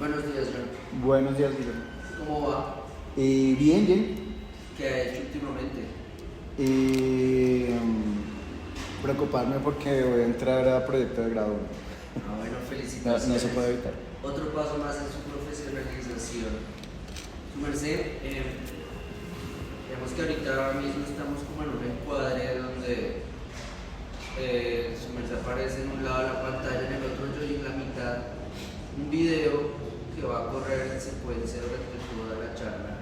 Buenos días, John. Buenos días, Guillermo. ¿Cómo va? Bien, bien. ¿Qué ha hecho últimamente? Eh, Preocuparme porque voy a entrar a proyecto de grado. Bueno, No, felicitaciones. no se puede evitar. Otro paso más en su profesionalización. Su merced, digamos que ahorita mismo estamos como en un encuadre donde su merced aparece en un lado de la pantalla, en el otro yo y en la mitad un video que va a correr en secuencia durante toda la charla,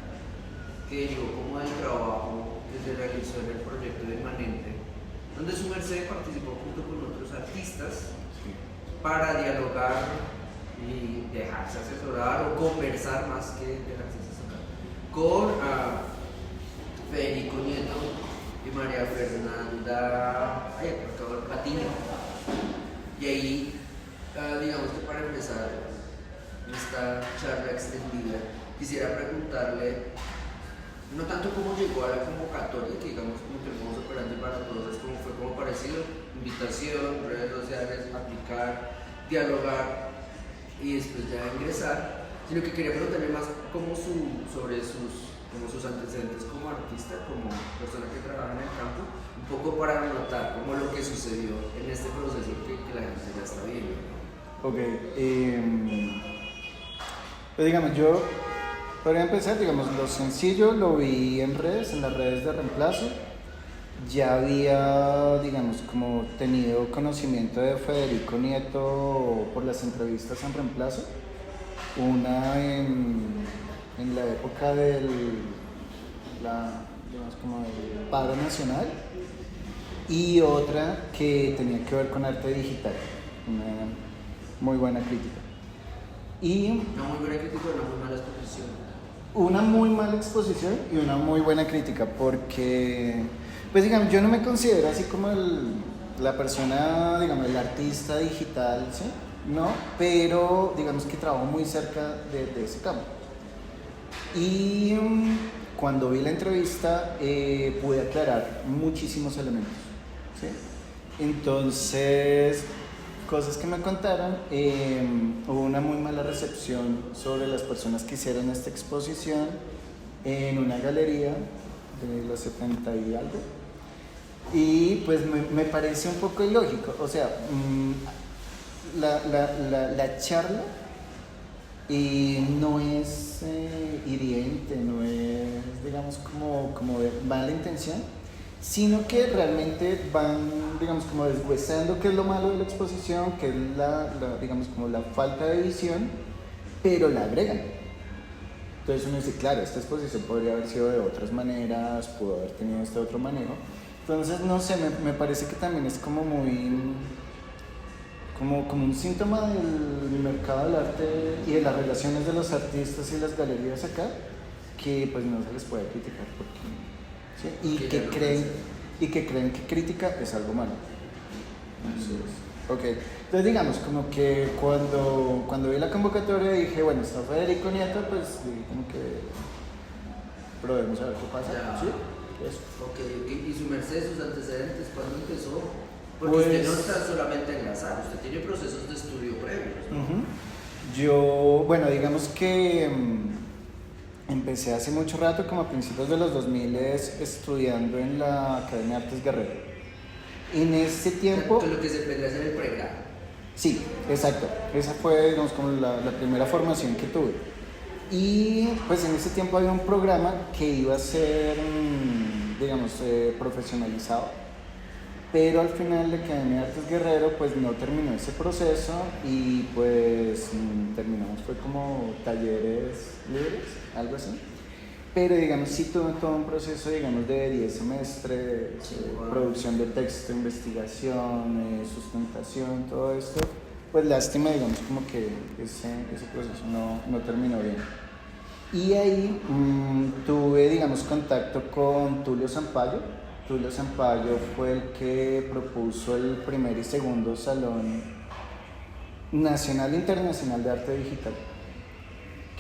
que yo como del trabajo que se realizó en el proyecto de Inmanente, donde su merced participó junto con otros artistas para dialogar y dejarse asesorar o conversar más que dejarse asesorar con Federico Nieto y María Fernanda Patiño. Y ahí, digamos que para empezar esta charla extendida, quisiera preguntarle no tanto cómo llegó a la convocatoria, que digamos como que el modo operante para todos es como fue como parecido, invitación, redes sociales, aplicar, dialogar y después ya ingresar, sino que quería preguntarle más sobre sus antecedentes como artista, como persona que trabaja en el campo, un poco para notar como lo que sucedió en este proceso que la gente ya está viendo. Ok. Pues digamos, yo podría empezar, digamos, lo sencillo lo vi en redes, en las redes de reemplazo. Ya había, digamos, como tenido conocimiento de Federico Nieto por las entrevistas en reemplazo. Una en la época digamos, como del paro nacional, y otra que tenía que ver con arte digital, una muy buena crítica. Y Una muy buena crítica o una muy mala exposición. una muy mala exposición y una muy buena crítica, porque, pues digamos, yo no me considero así como la persona, digamos, el artista digital, ¿sí? No, pero digamos que trabajo muy cerca de ese campo. Y cuando vi la entrevista pude aclarar muchísimos elementos, ¿sí? Entonces, cosas que me contaron, hubo una muy mala recepción sobre las personas que hicieron esta exposición en una galería de los 70 y algo. Y pues me parece un poco ilógico, o sea, la charla no es hiriente, no es, digamos, como de mala intención, sino que realmente van, digamos, como deshuesando qué es lo malo de la exposición, que es digamos, como la falta de visión, pero la agregan. Entonces uno dice, claro, esta exposición podría haber sido de otras maneras, pudo haber tenido este otro manejo. Entonces, no sé, me parece que también es como muy, como un síntoma del mercado del arte y de las relaciones de los artistas y las galerías acá, que pues no se les puede criticar porque, ¿sí? y que creen que crítica es algo malo. Entonces digamos como que cuando vi la convocatoria dije, bueno, está Federico Nieto, pues dije como que probemos a ver qué pasa. ¿Sí? Eso. Ok. ¿Y su merced, sus antecedentes, cuándo empezó? Porque Pues, usted no está solamente en la sala, usted tiene procesos de estudio previos, ¿no? Yo, bueno, digamos que empecé hace mucho rato, como a principios de los 2000, estudiando en la Academia de Artes Guerrero. En ese tiempo... O sea, lo que se vendría a ser el pregrado. Sí, exacto. Esa fue, digamos, como la primera formación que tuve. Y pues en ese tiempo había un programa que iba a ser, digamos, profesionalizado, pero al final la Academia de Artes Guerrero pues no terminó ese proceso y pues terminamos, fue como talleres libres, algo así. Pero digamos sí tuve todo un proceso, digamos, de 10 semestres, producción de texto, investigación, sustentación, todo esto. Pues lástima, digamos, como que ese proceso no terminó bien. Y ahí tuve, digamos, contacto con Tulio Sampaio. Tulio Sampaio fue el que propuso el primer y segundo Salón Nacional e Internacional de Arte Digital.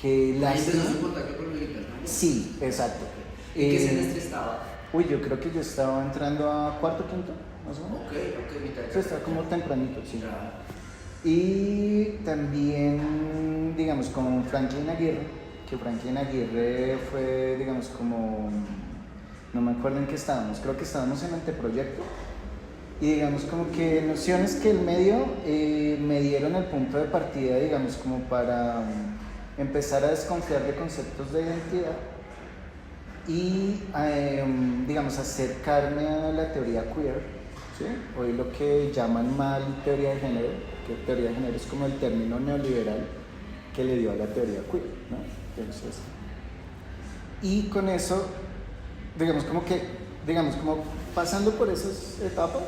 ¿Ahí empezó su contacto con el digital? Sí, exacto. ¿En qué semestre estaba? Uy, yo creo que yo estaba entrando a cuarto, quinto, más o menos. Ok, mitad. Sí, estaba como tempranito, sí. Ya. Y también, digamos, con Franklin Aguirre, que Franklin Aguirre fue, digamos, como, no me acuerdo en qué estábamos, creo que estábamos en anteproyecto. Y digamos como que nociones que él me dio, me dieron el punto de partida, digamos, como para empezar a desconfiar de conceptos de identidad y, digamos, acercarme a la teoría queer, ¿sí? Hoy lo que llaman mal teoría de género, que teoría de género es como el término neoliberal que le dio a la teoría queer, ¿no? Entonces, y con eso, digamos, como pasando por esas etapas,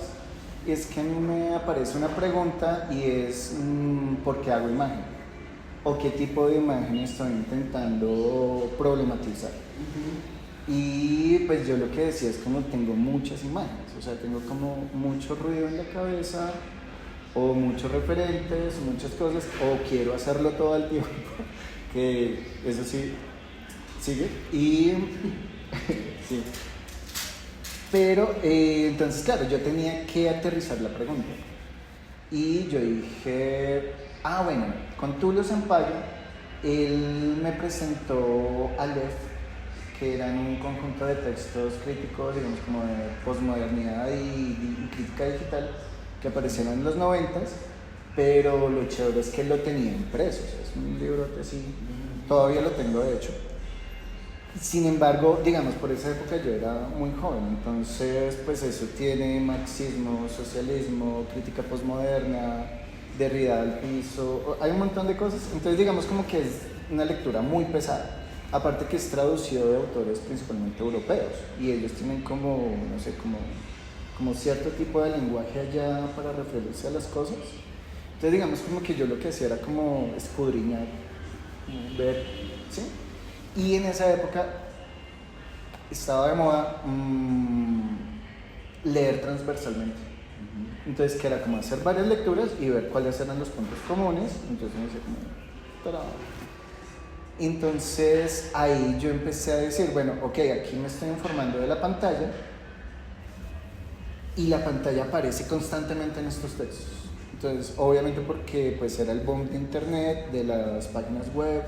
es que a mí me aparece una pregunta y es ¿por qué hago imagen? ¿O qué tipo de imagen estoy intentando problematizar? Y pues yo lo que decía es como tengo muchas imágenes, o sea, tengo como mucho ruido en la cabeza, o muchos referentes, muchas cosas, o quiero hacerlo todo el tiempo, que eso sí, sigue, y sí. Pero entonces, claro, yo tenía que aterrizar la pregunta. Y yo dije, bueno, con Tulio Sampaio, él me presentó Aleph, que eran un conjunto de textos críticos, digamos, como de posmodernidad y crítica digital, que aparecieron en los 90s, pero lo chévere es que él lo tenía impreso, o sea, es un librote así, todavía lo tengo de hecho. Sin embargo, digamos, por esa época yo era muy joven, entonces pues eso tiene marxismo, socialismo, crítica posmoderna, Derrida al piso, hay un montón de cosas, entonces digamos como que es una lectura muy pesada, aparte que es traducido de autores principalmente europeos y ellos tienen como, no sé, como cierto tipo de lenguaje allá para referirse a las cosas, entonces digamos como que yo lo que hacía era como escudriñar, ver, ¿sí? Y en esa época estaba de moda leer transversalmente. Entonces, que era como hacer varias lecturas y ver cuáles eran los puntos comunes. Entonces me decía como, entonces ahí yo empecé a decir, bueno, ok, aquí me estoy informando de la pantalla y la pantalla aparece constantemente en estos textos. Entonces, obviamente porque pues era el boom de internet, de las páginas web,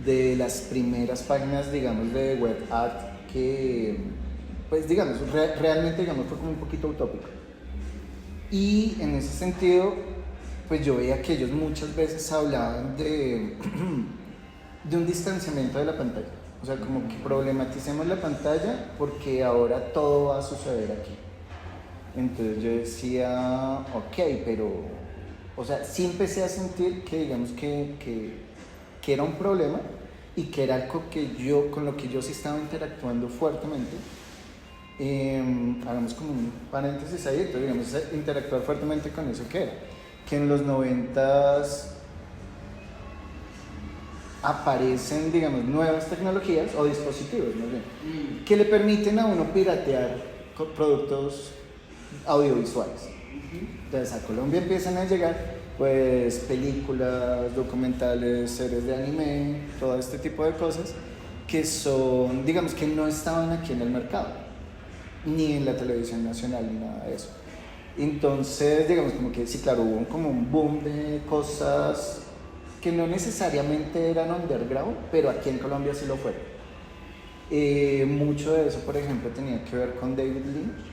de las primeras páginas, digamos, de web art que, pues, digamos, realmente, digamos, fue como un poquito utópico. Y en ese sentido, pues yo veía que ellos muchas veces hablaban de un distanciamiento de la pantalla. O sea, como que problematicemos la pantalla porque ahora todo va a suceder aquí. Entonces yo decía, ok, pero, o sea, sí empecé a sentir que, digamos, que era un problema y que era algo con lo que yo sí estaba interactuando fuertemente. Hagamos como un paréntesis ahí, entonces digamos, interactuar fuertemente con eso que era, que en los 90s aparecen, digamos, nuevas tecnologías o dispositivos, más bien, que le permiten a uno piratear productos audiovisuales. Entonces a Colombia empiezan a llegar pues películas, documentales, series de anime, todo este tipo de cosas que son, digamos, que no estaban aquí en el mercado, ni en la televisión nacional, ni nada de eso. Entonces, digamos, como que sí, claro, hubo como un boom de cosas que no necesariamente eran underground, pero aquí en Colombia sí lo fueron. Mucho de eso, por ejemplo, tenía que ver con David Lynch.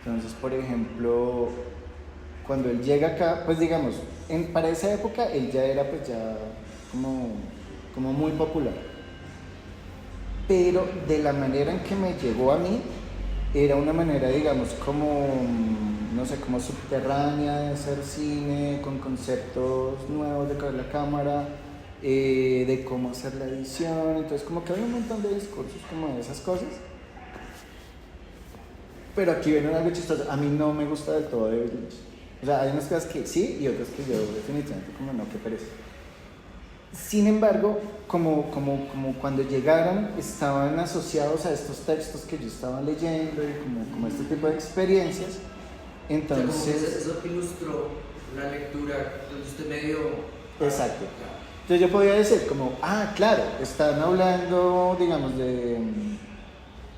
Entonces, por ejemplo, cuando él llega acá, pues digamos, para esa época él ya era pues ya como muy popular. Pero de la manera en que me llegó a mí, era una manera, digamos, como, no sé, como subterránea de hacer cine, con conceptos nuevos de la cámara, de cómo hacer la edición, entonces como que había un montón de discursos como de esas cosas. Pero aquí viene algo chistoso, a mí no me gusta del todo David Lynch. O sea, hay unas cosas que sí y otras que yo definitivamente como no, que pereza. Sin embargo, como cuando llegaron estaban asociados a estos textos que yo estaba leyendo y como este tipo de experiencias, entonces... O sea, eso ilustró la lectura, entonces usted me dio... Exacto. Entonces yo podía decir como, claro, están hablando, digamos, de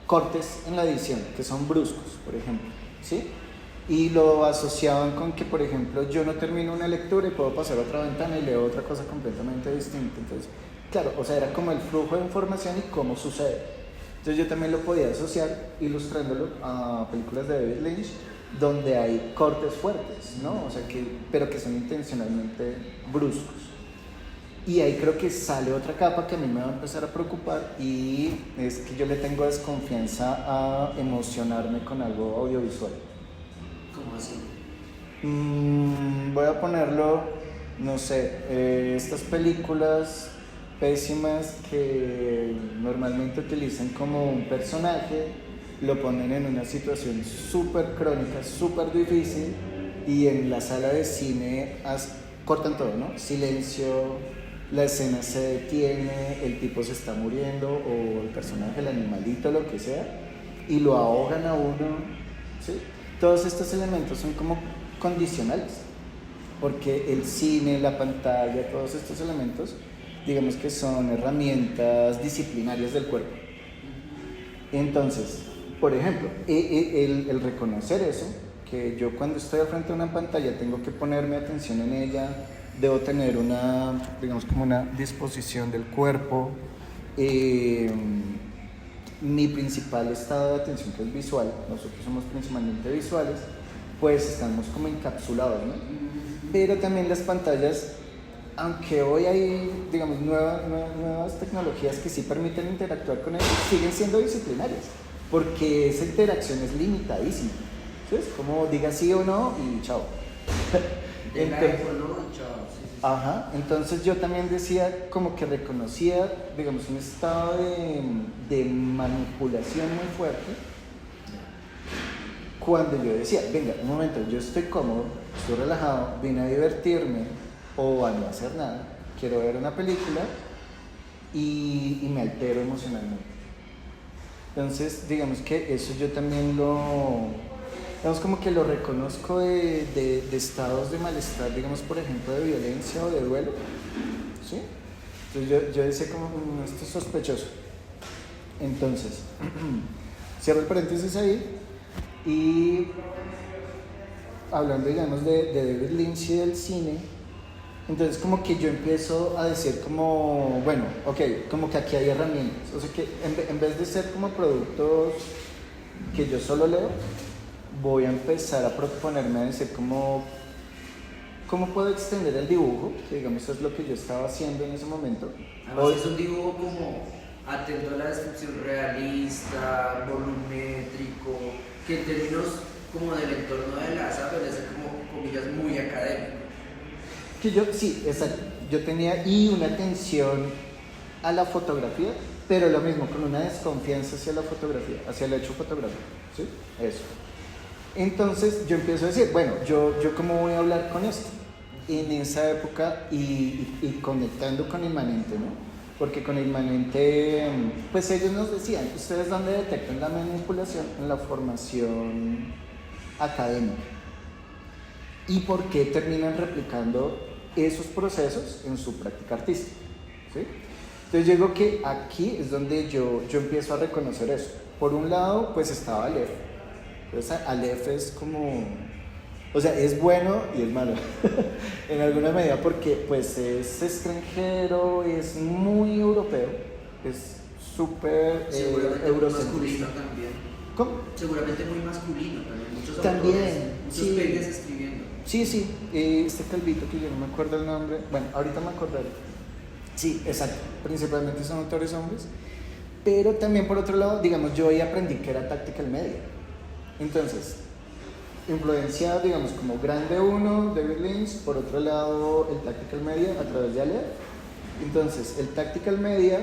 cortes en la edición, que son bruscos, por ejemplo, ¿sí? Y lo asociaban con que, por ejemplo, yo no termino una lectura y puedo pasar a otra ventana y leo otra cosa completamente distinta. Entonces, claro, o sea, era como el flujo de información y cómo sucede. Entonces yo también lo podía asociar ilustrándolo a películas de David Lynch donde hay cortes fuertes, ¿no? O sea, pero que son intencionalmente bruscos. Y ahí creo que sale otra capa que a mí me va a empezar a preocupar y es que yo le tengo desconfianza a emocionarme con algo audiovisual. ¿Cómo así? Voy a ponerlo, no sé, estas películas pésimas que normalmente utilizan como un personaje, lo ponen en una situación súper crónica, súper difícil y en la sala de cine cortan todo, ¿no? Silencio, la escena se detiene, el tipo se está muriendo o el personaje, el animalito, lo que sea, y lo ahogan a uno, ¿sí? Todos estos elementos son como condicionales, porque el cine, la pantalla, todos estos elementos, digamos que son herramientas disciplinarias del cuerpo. Entonces, por ejemplo, el reconocer eso, que yo cuando estoy al frente de una pantalla tengo que ponerme atención en ella, debo tener una, digamos, como una disposición del cuerpo. Mi principal estado de atención, que es visual, nosotros somos principalmente visuales, pues estamos como encapsulados, ¿no? Pero también las pantallas, aunque hoy hay, digamos, nuevas tecnologías que sí permiten interactuar con ellos, siguen siendo disciplinarias, porque esa interacción es limitadísima. ¿Sí? Como diga sí o no y chao. Ajá, entonces yo también decía, como que reconocía, digamos, un estado de manipulación muy fuerte cuando yo decía, venga, un momento, yo estoy cómodo, estoy relajado, vine a divertirme o a no hacer nada, quiero ver una película y me altero emocionalmente. Entonces, digamos que eso yo también digamos como que lo reconozco de estados de malestar, digamos por ejemplo de violencia o de duelo, ¿sí? Entonces yo decía como, esto es sospechoso. Entonces, cierro el paréntesis ahí y hablando digamos de David Lynch y del cine, entonces como que yo empiezo a decir como, bueno, ok, como que aquí hay herramientas, o sea que en vez de ser como productos que yo solo leo, voy a empezar a proponerme a decir cómo puedo extender el dibujo, que digamos eso es lo que yo estaba haciendo en ese momento. Además es un dibujo como atento a la descripción realista, volumétrico, que en términos como del entorno de Laza parece como comillas muy académico. Que sí, exacto, yo tenía una atención a la fotografía, pero lo mismo, con una desconfianza hacia la fotografía, hacia el hecho fotográfico, ¿sí? Eso. Entonces yo empiezo a decir, bueno, yo cómo voy a hablar con esto en esa época y conectando con Inmanente, ¿no? Porque con Inmanente, pues ellos nos decían, ¿ustedes dónde detectan la manipulación? En la formación académica. ¿Y por qué terminan replicando esos procesos en su práctica artística? ¿Sí? Entonces yo digo que aquí es donde yo empiezo a reconocer eso. Por un lado, pues estaba Aleph. Entonces Aleph es como, o sea, es bueno y es malo en alguna medida porque pues es extranjero, es muy europeo, es súper eurocentrista también. ¿Cómo? Seguramente muy masculino también, muchos también, autores, muchos sí. peques escribiendo. Sí, este calvito que yo no me acuerdo el nombre, bueno, ahorita me acordaré. Sí, exacto, principalmente son autores hombres, pero también por otro lado, digamos, yo ahí aprendí que era tactical media. Entonces, influencia, digamos, como grande uno, David Lynch, por otro lado, el tactical media a través de Aleph. Entonces, el tactical media,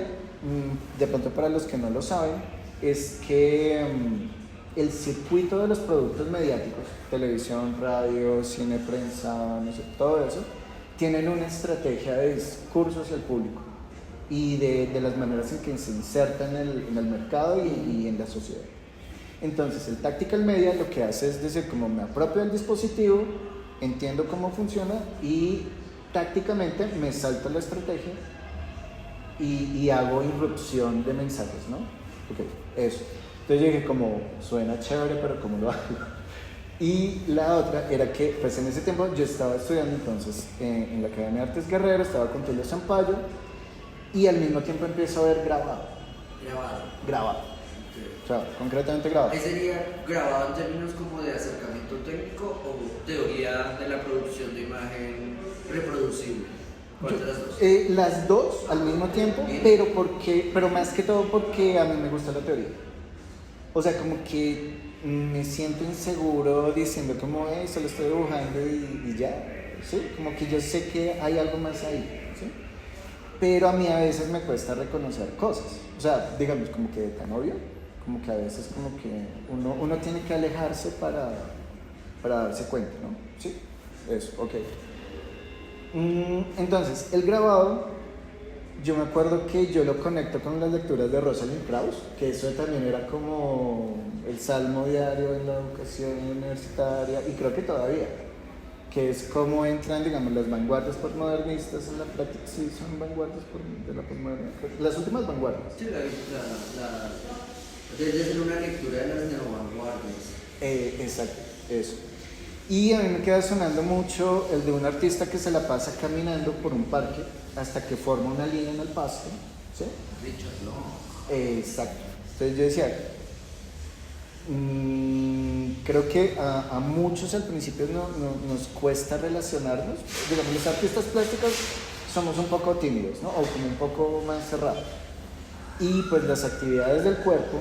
de pronto para los que no lo saben, es que el circuito de los productos mediáticos, televisión, radio, cine, prensa, no sé, todo eso, tienen una estrategia de discurso hacia el público y de las maneras en que se insertan en el mercado y en la sociedad. Entonces, el tactical media lo que hace es decir, como me apropio del dispositivo, entiendo cómo funciona y tácticamente me salto la estrategia y hago irrupción de mensajes, ¿no? Ok, eso. Entonces yo dije como, suena chévere, pero ¿cómo lo hago? Y la otra era que, pues en ese tiempo yo estaba estudiando entonces en la Academia de Artes Guerrero, estaba con Tulio Sampaio y al mismo tiempo empiezo a ver grabado. Grabado. O sea, concretamente grabado. ¿Ahí sería grabado en términos como de acercamiento técnico o teoría de la producción de imagen reproducible? ¿Cuál de las dos? Las dos al mismo tiempo, pero más que todo porque a mí me gusta la teoría. O sea, como que me siento inseguro diciendo como, solo estoy dibujando y ya, ¿sí? Como que yo sé que hay algo más ahí, ¿sí? Pero a mí a veces me cuesta reconocer cosas. O sea, digamos, como que tan obvio, como que a veces como que uno tiene que alejarse para darse cuenta, ¿no? Sí, eso, ok. Entonces, el grabado, yo me acuerdo que yo lo conecto con las lecturas de Rosalind Krauss, que eso también era como el salmo diario en la educación universitaria, y creo que todavía, que es como entran, digamos, las vanguardias postmodernistas en la práctica. Sí, son vanguardias de la postmodernidad, las últimas vanguardias. Sí, debe ser una lectura de las neovanguardias. Exacto, eso. Y a mí me queda sonando mucho el de un artista que se la pasa caminando por un parque hasta que forma una línea en el pasto, ¿sí? Richard Long. Exacto. Entonces yo decía, creo que a muchos al principio nos cuesta relacionarnos. Digamos, los artistas plásticos somos un poco tímidos, ¿no? O como un poco más cerrados. Y pues las actividades del cuerpo,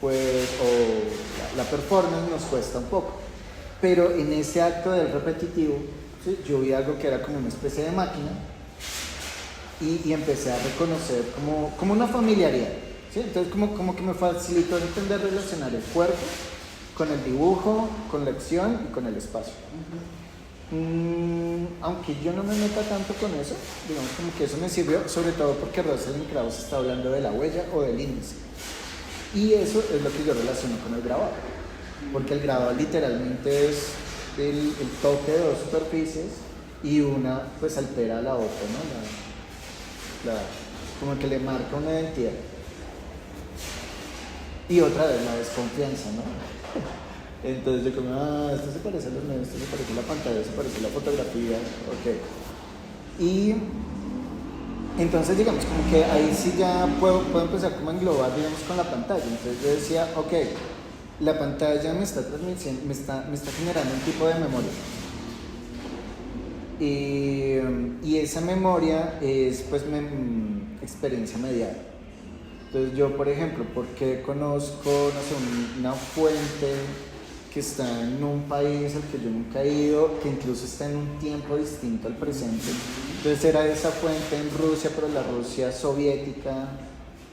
pues, o la performance nos cuesta un poco. Pero en ese acto del repetitivo, ¿sí? Yo vi algo que era como una especie de máquina y empecé a reconocer como una familiaridad, ¿sí? Entonces como que me facilitó entender relacionar el cuerpo con el dibujo, con la acción y con el espacio. Aunque yo no me meta tanto con eso, digamos como que eso me sirvió, sobre todo porque Rosalind Krauss está hablando de la huella o del índice. Y eso es lo que yo relaciono con el grabado. Porque el grabado literalmente es el toque de dos superficies y una pues altera a la otra, ¿no? Como que le marca una identidad. Y otra vez la desconfianza, ¿no? Entonces yo como, esto se parece a los medios, esto se parece a la pantalla, se parece a la fotografía, ok. Y entonces digamos como que ahí sí ya puedo empezar como a englobar, digamos, con la pantalla. Entonces yo decía, ok, la pantalla me está transmitiendo, me está generando un tipo de memoria. Y esa memoria es pues experiencia mediada. Entonces yo, por ejemplo, porque conozco, no sé, una fuente que está en un país al que yo nunca he ido, que incluso está en un tiempo distinto al presente. Entonces era esa fuente en Rusia, pero la Rusia soviética.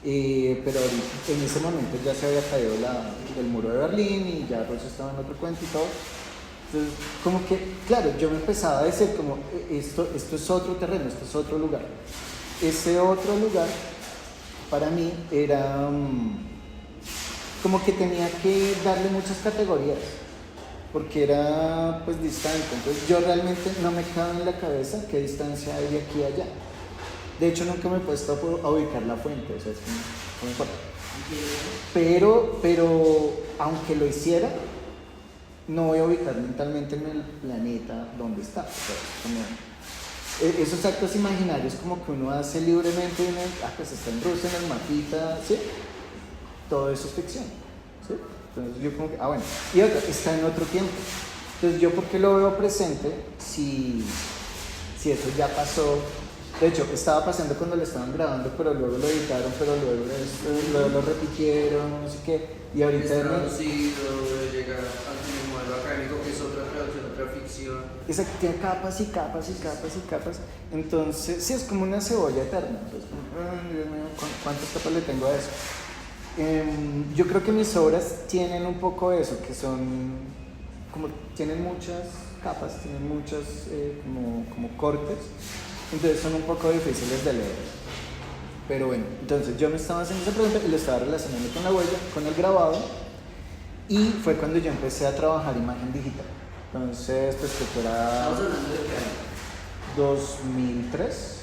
Pero en ese momento ya se había caído el muro de Berlín y ya Rusia estaba en otro cuento y todo. Entonces, como que, claro, yo me empezaba a decir como, esto es otro terreno, esto es otro lugar. Ese otro lugar, para mí, era como que tenía que darle muchas categorías, porque era, pues, distante. Entonces, yo realmente no me cabe en la cabeza qué distancia hay de aquí a allá. De hecho, nunca me he puesto a ubicar la fuente, o sea, no me importa. Pero, aunque lo hiciera, no voy a ubicar mentalmente en el planeta donde está. O sea, como esos actos imaginarios como que uno hace libremente, pues está en Rusia, en el mapita, ¿sí? Todo eso es ficción, ¿sí? Entonces yo como que, bueno, y otra, está en otro tiempo. Entonces yo, ¿por qué lo veo presente si eso ya pasó? De hecho, estaba pasando cuando lo estaban grabando, pero luego lo editaron, pero luego lo repitieron, no sé qué. Y ahorita es traducido, llega al modelo académico, que es otra traducción, otra ficción. Exacto, tiene capas y capas y capas y capas. Entonces, sí, es como una cebolla eterna. Entonces, Dios mío, ¿cuántas capas le tengo a eso? Yo creo que mis obras tienen un poco eso, que son como, tienen muchas capas, tienen muchos como cortes. Entonces son un poco difíciles de leer. Pero bueno, entonces yo me estaba haciendo esa pregunta y lo estaba relacionando con la huella, con el grabado. Y fue cuando yo empecé a trabajar imagen digital. Entonces, pues que era... ¿Estamos hablando de qué año? 2003.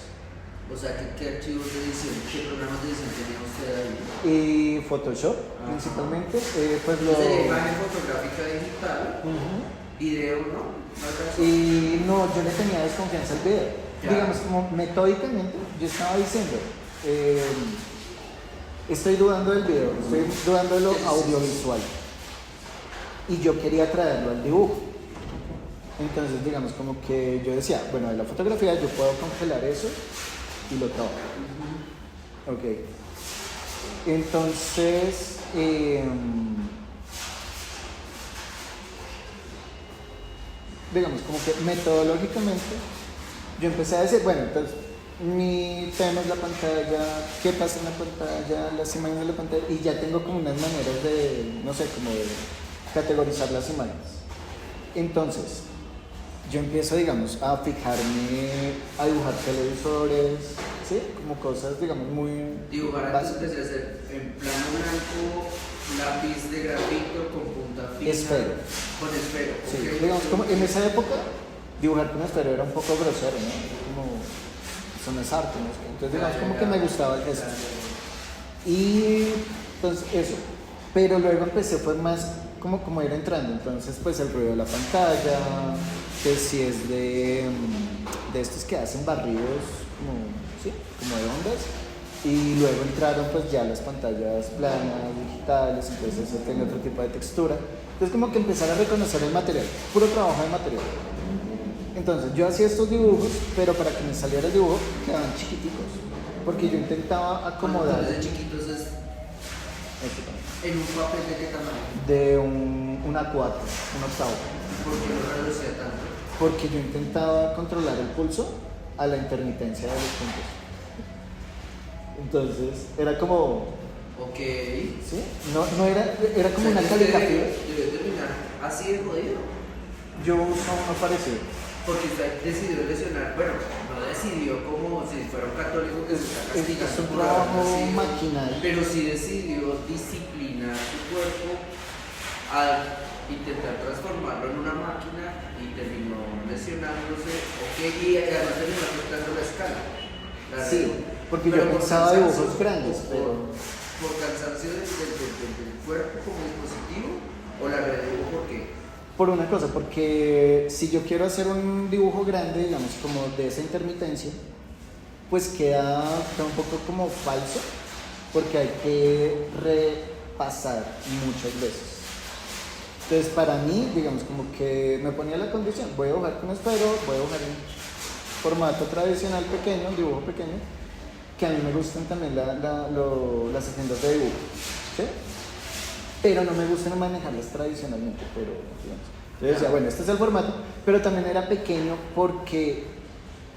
O sea, ¿qué archivos de edición, qué programas de edición tenía usted ahí? Y Photoshop, Ajá. principalmente. Pues Sería imagen fotográfica digital, Ujú. video, ¿no? ¿Algo así? Y no, yo le tenía desconfianza al video. Ya. Digamos, como metódicamente, yo estaba diciendo, estoy dudando del video, estoy dudando de lo Sí, sí, sí. audiovisual. Y yo quería traerlo al dibujo. Entonces, digamos, como que yo decía, bueno, de la fotografía yo puedo congelar eso y lo trabajo. Ok. Entonces, digamos, como que metodológicamente, yo empecé a decir, bueno, entonces, mi tema es la pantalla, qué pasa en la pantalla, las imágenes de la pantalla, y ya tengo como unas maneras de, no sé, como de categorizar las imágenes. Entonces, yo empiezo, digamos, a fijarme, a dibujar televisores, ¿sí? Como cosas, digamos, muy Dibujar antes básicas. empecé a hacer en plano blanco, lápiz de grafito con punta fina. Esfero. Con esfero. Sí, ok. digamos, como en esa época, dibujar con esfero era un poco grosero, ¿no? Como, eso no es arte, ¿no? Entonces, digamos, como que me gustaba el gesto. Y, pues, eso. Pero luego empecé, fue más como ir entrando. Entonces, pues, el ruido de la pantalla, que si es de estos que hacen barridos, como, ¿sí? Como de ondas. Y luego entraron, pues, ya las pantallas planas, digitales, entonces eso tiene otro tipo de textura. Entonces, como que empezar a reconocer el material, puro trabajo de material. Entonces, yo hacía estos dibujos, pero para que me saliera el dibujo, quedaban chiquiticos. Porque yo intentaba acomodar. Desde chiquitos es en un papel de qué tamaño. De un A4, un octavo. ¿Por qué lo reducía tanto? Porque yo intentaba controlar el pulso a la intermitencia de los puntos. Entonces, era como, Ok. ¿sí? No era como una O sea, caligrafía. debe terminar así de jodido. Yo uso uno parecido. Porque usted decidió lesionar, bueno, no decidió como si fuera un católico que se está castigando. Es un por haber trabajo nacido, maquinal. Pero sí decidió disciplinar su cuerpo al intentar transformarlo en una máquina y terminó lesionándose. Ok, y además terminó afectando la escala. Sí, porque Pero yo por pensaba cansancio, dibujos grandes, pero por cansancio del cuerpo como dispositivo, o la redujo porque. por una cosa, porque si yo quiero hacer un dibujo grande, digamos, como de esa intermitencia, pues queda un poco como falso, porque hay que repasar muchas veces. Entonces, para mí, digamos, como que me ponía la condición, voy a dibujar con esfero, voy a dibujar en formato tradicional pequeño, un dibujo pequeño, que a mí me gustan también las agendas de dibujo, ¿sí? Pero no me gustan manejarlas tradicionalmente, pero digamos. Entonces decía, bueno, este es el formato, pero también era pequeño porque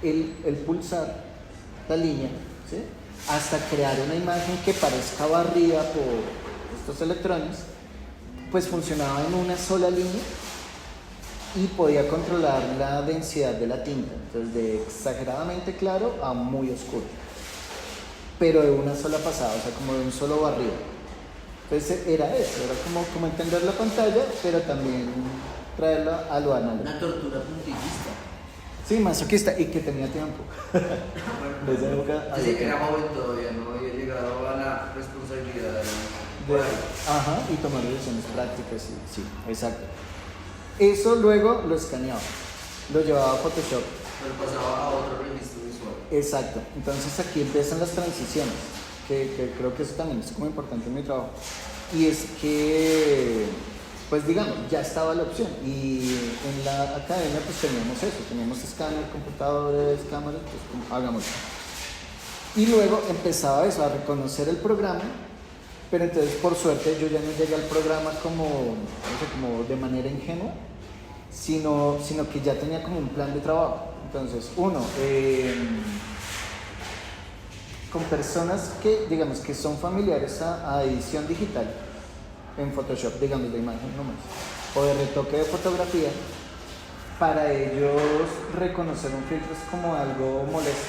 el pulsar la línea, ¿sí? Hasta crear una imagen que parezca barrida por estos electrones, pues funcionaba en una sola línea y podía controlar la densidad de la tinta, entonces de exageradamente claro a muy oscuro, pero de una sola pasada, o sea, como de un solo barrido. Entonces era eso, era como entender la pantalla, pero también traerla a lo análogo. Una tortura puntillista. Sí, masoquista, y que tenía tiempo. Bueno, Desde época yo sí que era joven todavía, no había llegado a la responsabilidad de, ajá, y tomar decisiones prácticas, sí, exacto. Eso luego lo escaneaba, lo llevaba a Photoshop. pero pasaba a otro registro visual. Exacto, entonces aquí empiezan las transiciones, que creo que eso también es como importante en mi trabajo. Y es que, pues digamos, ya estaba la opción. Y en la academia pues teníamos eso, teníamos escáner, computadores, cámaras, pues hagámoslo. Y luego empezaba eso, a reconocer el programa, pero entonces por suerte yo ya no llegué al programa como, no sé, como de manera ingenua, sino que ya tenía como un plan de trabajo. Entonces, uno, con personas que, digamos, que son familiares a edición digital en Photoshop, digamos, de imagen nomás, o de retoque de fotografía, para ellos reconocer un filtro es como algo molesto.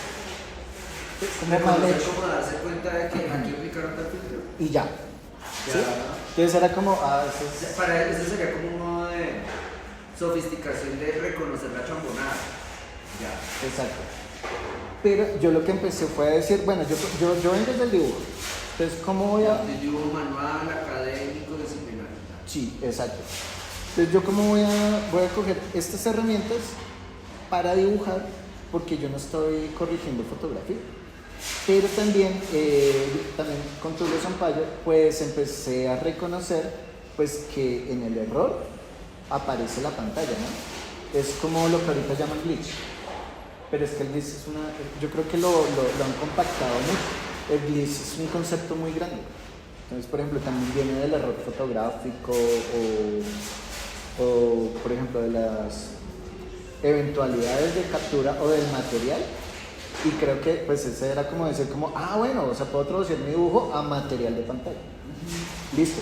Como mal Reconocer, hecho. como darse cuenta de que aquí aplicaron tal filtro. Y ya. Ya. ¿Sí? Entonces era como, eso es... Para eso sería como un modo de sofisticación de reconocer la chambonada. Ya. Exacto. Pero yo lo que empecé fue a decir, bueno, yo vengo del dibujo, entonces ¿cómo voy a...? De dibujo manual, académico, disciplinar. Sí, exacto. Entonces yo cómo voy a coger estas herramientas para dibujar, porque yo no estoy corrigiendo fotografía. Pero también con Tulio Zampayo, pues empecé a reconocer pues que en el error aparece la pantalla, ¿no? Es como lo que ahorita llaman glitch. Pero es que el glitch es yo creo que lo han compactado mucho. El glitch es un concepto muy grande. Entonces, por ejemplo, también viene del error fotográfico o por ejemplo, de las eventualidades de captura o del material. Y creo que pues ese era como decir como, bueno, o sea, puedo traducir mi dibujo a material de pantalla. Listo.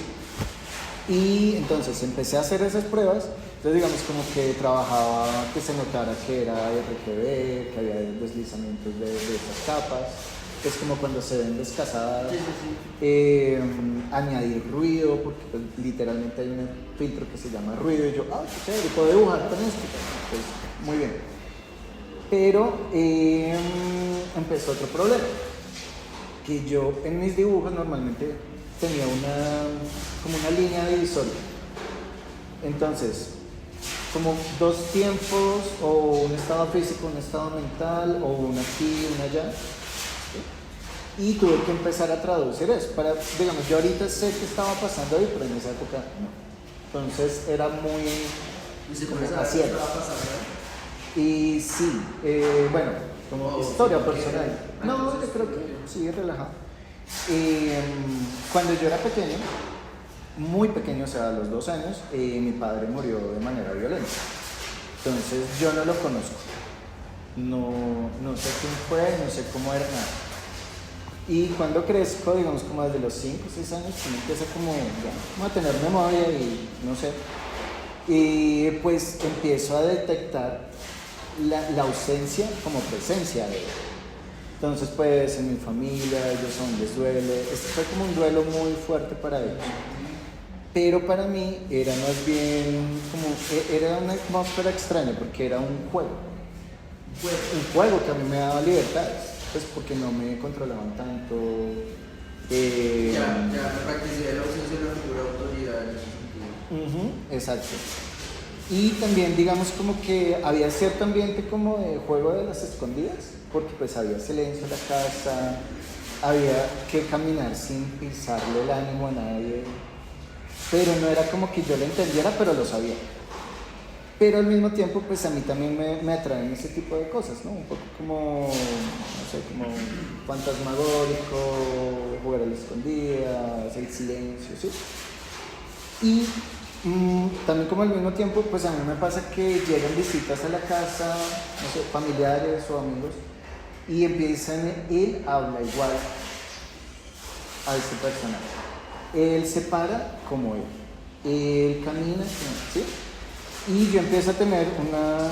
Y entonces empecé a hacer esas pruebas. Entonces digamos como que trabajaba que se notara que era RGB, que había deslizamientos de esas capas. Es como cuando se ven descasadas. Añadir ruido, porque pues, literalmente hay un filtro que se llama ruido. Y yo, qué chévere, puedo dibujar con esto. Pues muy bien. Pero empezó otro problema, que yo en mis dibujos normalmente tenía como una línea divisoria. Entonces, como dos tiempos, o un estado físico, un estado mental, o una aquí, una allá. ¿Sí? Y tuve que empezar a traducir eso. Digamos, yo ahorita sé qué estaba pasando ahí, pero en esa época no. Entonces era muy... ¿Y se puede saber qué estaba pasando? Y sí, bueno, como historia personal. No, yo creo que sí, relajado. Cuando yo era pequeño, muy pequeño, o sea, a los 2 años, mi padre murió de manera violenta. Entonces yo no lo conozco. No sé quién fue, no sé cómo era, nada. Y cuando crezco, digamos como desde los 5 o 6 años, uno empieza como a tener memoria y no sé. Y pues empiezo a detectar la ausencia como presencia de él. Entonces pues en mi familia, ellos les duele. Este fue como un duelo muy fuerte para ellos. Pero para mí era más bien era una atmósfera extraña porque era un juego. Un juego que a mí me daba libertades, pues porque no me controlaban tanto. Ya practicé la ausencia de la figura de autoridad en ese sentido. Exacto. Y también digamos como que había cierto ambiente como de juego de las escondidas, porque pues había silencio en la casa, había que caminar sin pisarle el ánimo a nadie, pero no era como que yo lo entendiera, pero lo sabía. Pero al mismo tiempo pues a mí también me atraen ese tipo de cosas, ¿no? Un poco como, no sé, como fantasmagórico, jugar a las escondidas, el silencio, ¿sí? Y también como al mismo tiempo, pues a mí me pasa que llegan visitas a la casa, no sé, familiares o amigos, y él habla igual a ese personaje. Él se para como él camina, ¿sí? Y yo empiezo a tener una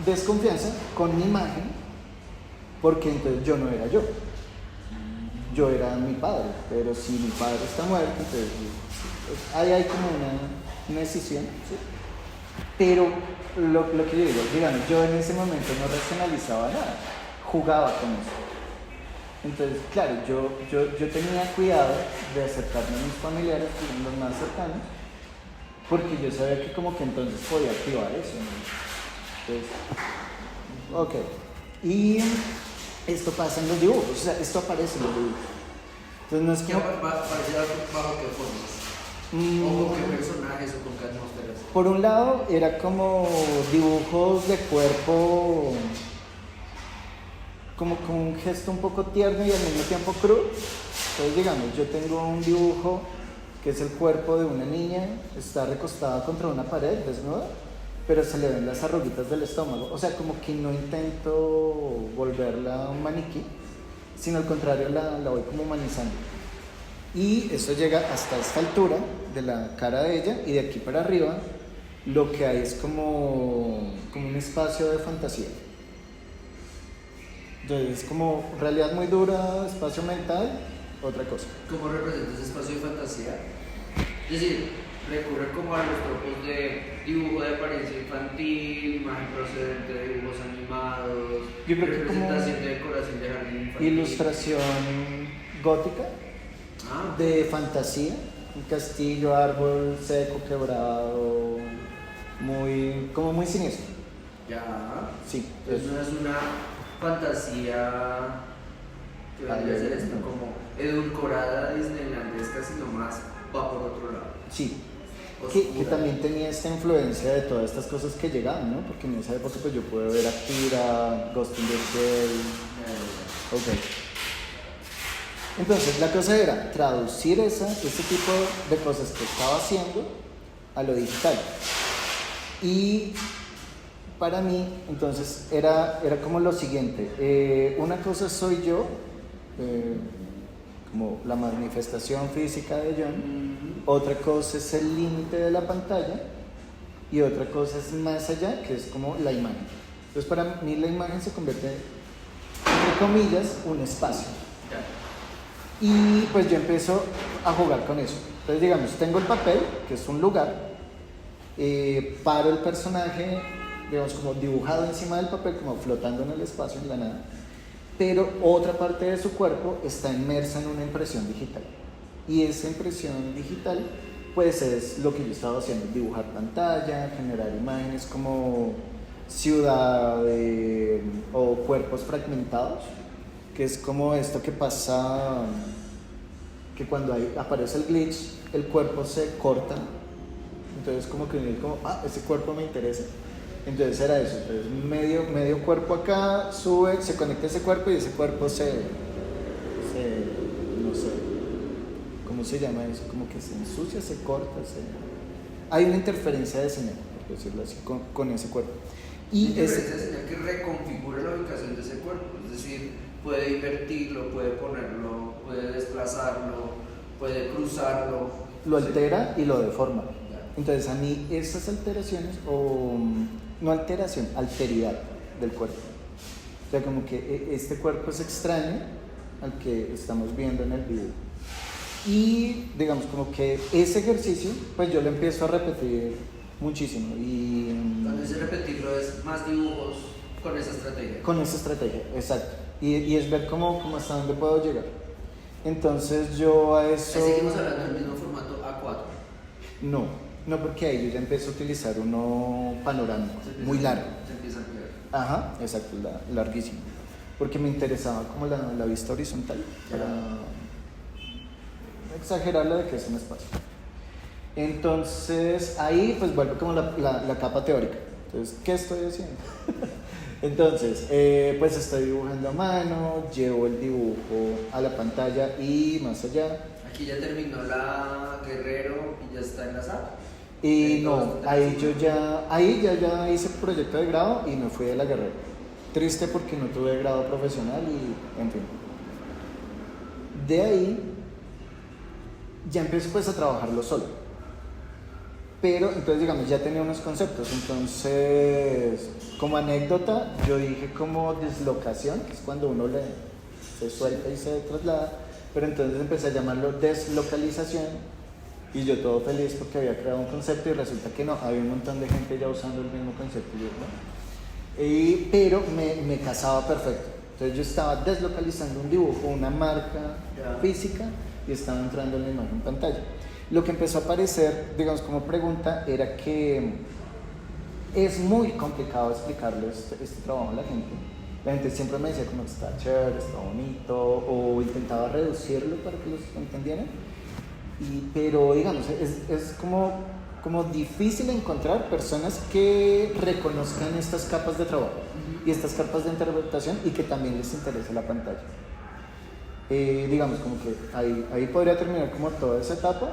desconfianza con mi imagen, porque entonces yo no era yo era mi padre, pero si mi padre está muerto, entonces ahí hay como una decisión, ¿sí? Pero lo que yo digo, digamos, yo en ese momento no racionalizaba nada, jugaba con eso. Entonces, claro, yo tenía cuidado de acercarme a mis familiares, los más cercanos, porque yo sabía que como que entonces podía activar eso, ¿no? Entonces, ok. Y esto pasa en los dibujos, o sea, esto aparece en los dibujos. Entonces no es ¿Qué aparece bajo qué formas? ¿O con qué personajes o con qué atmósferas? Por un lado, era como dibujos de cuerpo, como con un gesto un poco tierno y al mismo tiempo crudo. Entonces, digamos, yo tengo un dibujo que es el cuerpo de una niña, está recostada contra una pared, desnuda, pero se le ven las arruguitas del estómago. O sea, como que no intento volverla un maniquí, sino al contrario, la voy como humanizando. Y eso llega hasta esta altura de la cara de ella, y de aquí para arriba lo que hay es como un espacio de fantasía. Entonces es como realidad muy dura, espacio mental, otra cosa. ¿Cómo representa ese espacio de fantasía? Es decir, recurre como a los tropos de dibujo de de apariencia infantil, imagen procedente de dibujos animados, Yo creo que como representación de decoración de jardín infantil. ilustración gótica, Ah, de fantasía, un castillo, árbol seco, quebrado, como muy siniestro. ya. Sí, Entonces no es una fantasía que vendría a ser esto como edulcorada disneylandesca, sino más va por otro lado. sí. Que Oscura. también tenía esta influencia de todas estas cosas que llegaban, ¿no? Porque en esa época pues yo pude ver Akira, Ghost in the Shell. Ok. Entonces la cosa era traducir ese tipo de cosas que estaba haciendo a lo digital. Y para mí entonces era como lo siguiente. Una cosa soy yo, como la manifestación física de John. Otra cosa es el límite de la pantalla y otra cosa es más allá, que es como la imagen. Entonces para mí la imagen se convierte, entre comillas, un espacio. Ya. Y pues yo empiezo a jugar con eso. Entonces digamos, tengo el papel, que es un lugar, paro el personaje, digamos como dibujado encima del papel, como flotando en el espacio, en la nada, pero otra parte de su cuerpo está inmersa en una impresión digital. Y esa impresión digital, pues es lo que yo estaba haciendo, dibujar pantalla, generar imágenes como ciudades o cuerpos fragmentados, que es como esto que pasa, que cuando aparece el glitch, el cuerpo se corta, entonces como que ese cuerpo me interesa. Entonces era eso, entonces medio cuerpo acá, sube, se conecta ese cuerpo y ese cuerpo no sé, ¿cómo se llama eso? Como que se ensucia, se corta, hay una interferencia de señal, por decirlo así, con ese cuerpo. Y Interferencia de señal que reconfigura la ubicación de ese cuerpo, es decir, puede invertirlo, puede ponerlo, puede desplazarlo, puede cruzarlo. lo altera y lo deforma. Entonces a mí esas alteraciones, o no alteración, alteridad del cuerpo. O sea, como que este cuerpo es extraño al que estamos viendo en el video. Y digamos como que ese ejercicio, pues yo lo empiezo a repetir muchísimo. Y Entonces repetirlo es más dibujos con esa estrategia. con esa estrategia, exacto. Y es ver cómo hasta dónde puedo llegar. Entonces yo a eso... Ahí seguimos hablando del mismo formato A4. No, porque ahí yo ya empecé a utilizar uno panorámico, muy largo. Se empieza a ampliar. Ajá, exacto, larguísimo. Porque me interesaba como la vista horizontal, Ya. para exagerar lo de que es un espacio. Entonces ahí pues vuelve como la capa teórica. Entonces, ¿qué estoy haciendo? Entonces, pues estoy dibujando a mano, llevo el dibujo a la pantalla y más allá. Aquí ya terminó la Guerrero y ya está enlazada. Y Entonces, no, ahí ya hice el proyecto de grado y me fui de la Guerrero. Triste porque no tuve grado profesional y en fin. De ahí ya empecé pues a trabajarlo solo. Pero entonces digamos ya tenía unos conceptos, entonces como anécdota yo dije como dislocación, que es cuando uno se suelta y se traslada, pero entonces empecé a llamarlo deslocalización y yo todo feliz porque había creado un concepto y resulta que no, había un montón de gente ya usando el mismo concepto y yo, ¿no? Pero me casaba perfecto, entonces yo estaba deslocalizando un dibujo, una marca física y estaba entrando en la imagen en pantalla. Lo que empezó a aparecer, digamos como pregunta, era que es muy complicado explicarle este trabajo a la gente. La gente siempre me decía como está chévere, está bonito, o intentaba reducirlo para que los entendieran. Pero digamos, es como difícil encontrar personas que reconozcan estas capas de trabajo y estas capas de interpretación y que también les interese la pantalla. Digamos como que ahí podría terminar como toda esa etapa.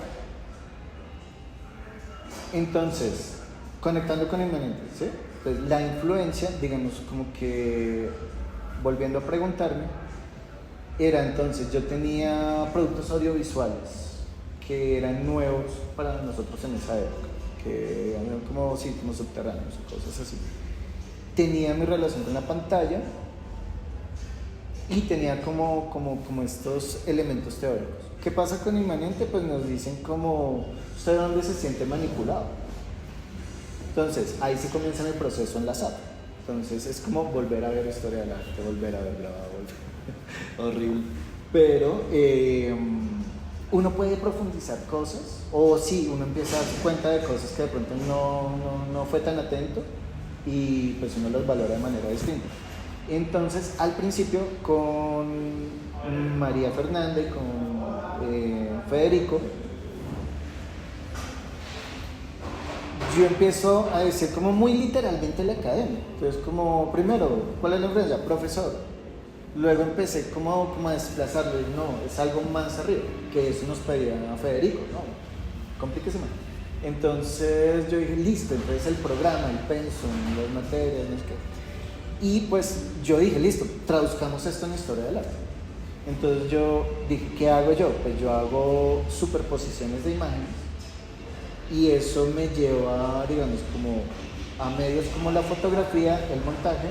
Entonces, conectando con inmanente, ¿sí? Pues la influencia, digamos como que volviendo a preguntarme, era entonces yo tenía productos audiovisuales que eran nuevos para nosotros en esa época, que eran como subterráneos o cosas así. Tenía mi relación con la pantalla y tenía como estos elementos teóricos. ¿Qué pasa con inmanente? Pues nos dicen como, ¿usted dónde se siente manipulado? Entonces, ahí sí comienza mi proceso en la SAP. Entonces, es como volver a ver historia del arte, volver a ver grabado, horrible. Pero uno puede profundizar cosas, o sí, uno empieza a darse cuenta de cosas que de pronto no fue tan atento y pues uno las valora de manera distinta. Entonces, al principio, con María Fernanda y con Federico, yo empiezo a decir como muy literalmente la academia. Entonces, como primero, ¿cuál es la influencia? Profesor. Luego empecé como a desplazarlo y no, es algo más arriba, que eso nos pedía Federico, no, complíquese más. Entonces yo dije, listo, entonces el programa, el pensum, las materias, no sé qué. Y pues yo dije, listo, traduzcamos esto en historia del arte. Entonces yo dije, ¿qué hago yo? Pues yo hago superposiciones de imágenes y eso me lleva, digamos, como a medios como la fotografía, el montaje.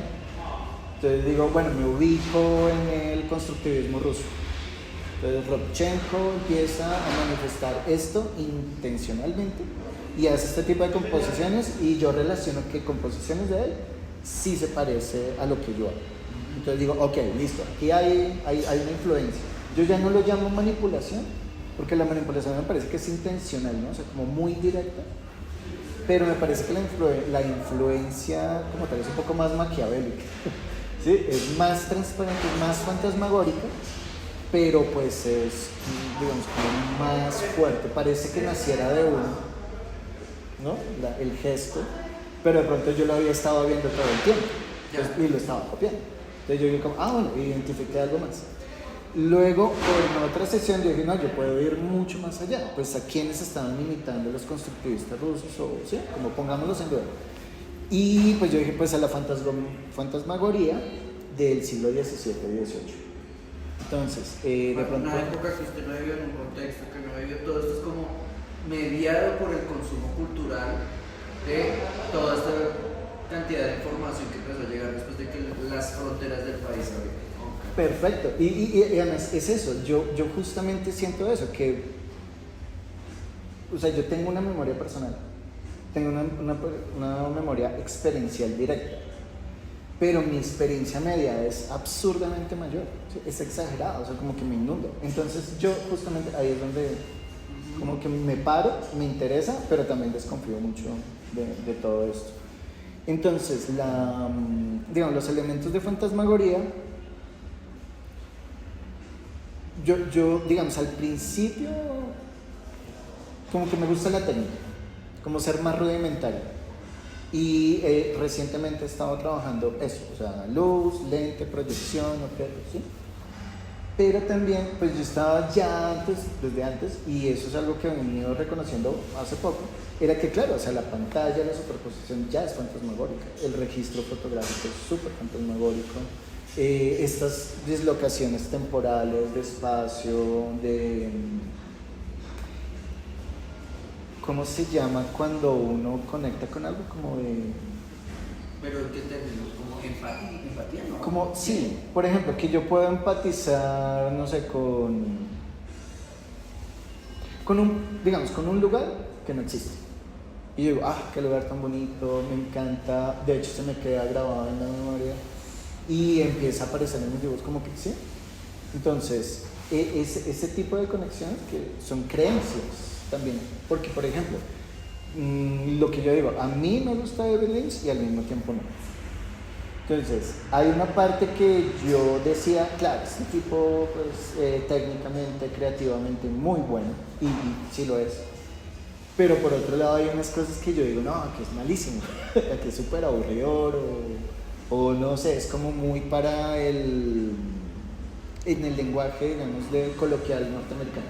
Entonces digo, bueno, me ubico en el constructivismo ruso. Entonces Rodchenko empieza a manifestar esto intencionalmente y hace este tipo de composiciones y yo relaciono que composiciones de él sí se parece a lo que yo hago. Entonces digo, ok, listo, aquí hay una influencia. Yo ya no lo llamo manipulación, porque la manipulación me parece que es intencional, ¿no? O sea, como muy directa, pero me parece que la influencia como tal es un poco más maquiavélica. ¿Sí? Es más transparente, es más fantasmagórica, pero pues es, digamos, como más fuerte. Parece que naciera de uno, ¿no? El gesto, pero de pronto yo lo había estado viendo todo el tiempo y lo estaba copiando. Entonces yo dije como, bueno, identifiqué algo más. Luego, en otra sesión, yo dije, no, yo puedo ir mucho más allá. Pues a quienes estaban imitando los constructivistas rusos, o sí, como pongámoslos en duda. Y pues yo dije, pues a la fantasmagoría del siglo XVII y XVIII. Entonces, de pronto... Una época que usted no vivió en un contexto, que no vivió todo esto, es como mediado por el consumo cultural de toda esta cantidad de información que empezó a llegar después de que las fronteras del país se abrieron. Perfecto, y además es eso, yo justamente siento eso, que, o sea, yo tengo una memoria personal, tengo una memoria experiencial directa, pero mi experiencia media es absurdamente mayor, ¿sí? Es exagerado, o sea, como que me inundo. Entonces yo justamente ahí es donde como que me paro, me interesa, pero también desconfío mucho de todo esto. Entonces, digamos, los elementos de fantasmagoría, yo, digamos, al principio como que me gusta la técnica, como ser más rudimentario. Y recientemente he estado trabajando eso, o sea, luz, lente, proyección, objetos, ¿sí? Pero también, pues yo estaba ya desde antes, y eso es algo que he venido reconociendo hace poco, era que claro, o sea, la pantalla, la superposición ya es fantasmagórica, el registro fotográfico es súper fantasmagórico, estas dislocaciones temporales de espacio, de... ¿Cómo se llama cuando uno conecta con algo? Como de... ¿Pero en qué términos? ¿Como empatía, no? Como, sí, por ejemplo, que yo puedo empatizar, no sé, con un lugar que no existe. Y digo, qué lugar tan bonito, me encanta, de hecho se me queda grabado en la memoria y empieza a aparecer en mis dibujos como que sí. Entonces, ese tipo de conexiones que son creencias también, porque por ejemplo, lo que yo digo, a mí me gusta David Lynch y al mismo tiempo no. Entonces, hay una parte que yo decía, claro, este tipo pues, técnicamente, creativamente muy bueno, y sí lo es. Pero por otro lado hay unas cosas que yo digo, no, que es malísimo, que es súper aburridor, o no sé, es como muy en el lenguaje, digamos, de coloquial norteamericano,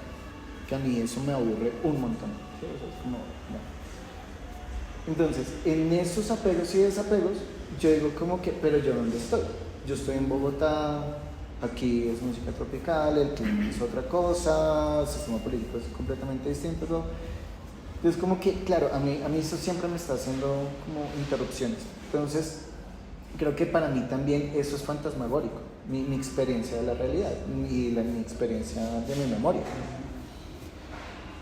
que a mí eso me aburre un montón. ¿Sí? O sea, es como, no. Entonces, en esos apegos y desapegos, yo digo como que, pero ¿yo dónde estoy? Yo estoy en Bogotá, aquí es música tropical, el clima es otra cosa, el sistema político es completamente distinto, ¿no? Entonces como que, claro, a mí eso siempre me está haciendo como interrupciones. Entonces, creo que para mí también eso es fantasmagórico, mi experiencia de la realidad y mi experiencia de mi memoria.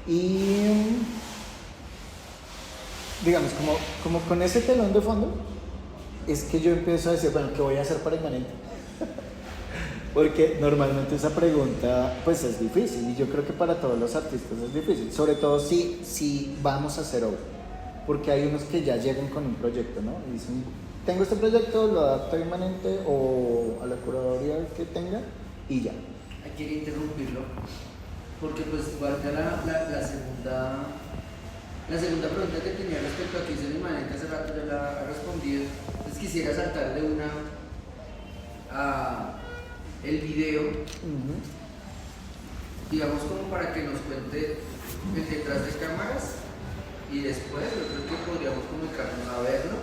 Y digamos, como con ese telón de fondo, es que yo empiezo a decir, bueno, ¿qué voy a hacer para Inmanente? Porque normalmente esa pregunta pues es difícil y yo creo que para todos los artistas es difícil, sobre todo si vamos a hacer obra, porque hay unos que ya llegan con un proyecto, ¿no? Y dicen, tengo este proyecto, lo adapto a Inmanente o a la curaduría que tenga y ya. Hay que interrumpirlo, porque pues guarda la segunda pregunta que tenía respecto a que hice el Inmanente hace rato, ya la he respondido. Entonces quisiera saltar de una a el video, digamos como para que nos cuente el detrás de cámaras y después yo creo que podríamos comunicarnos a verlo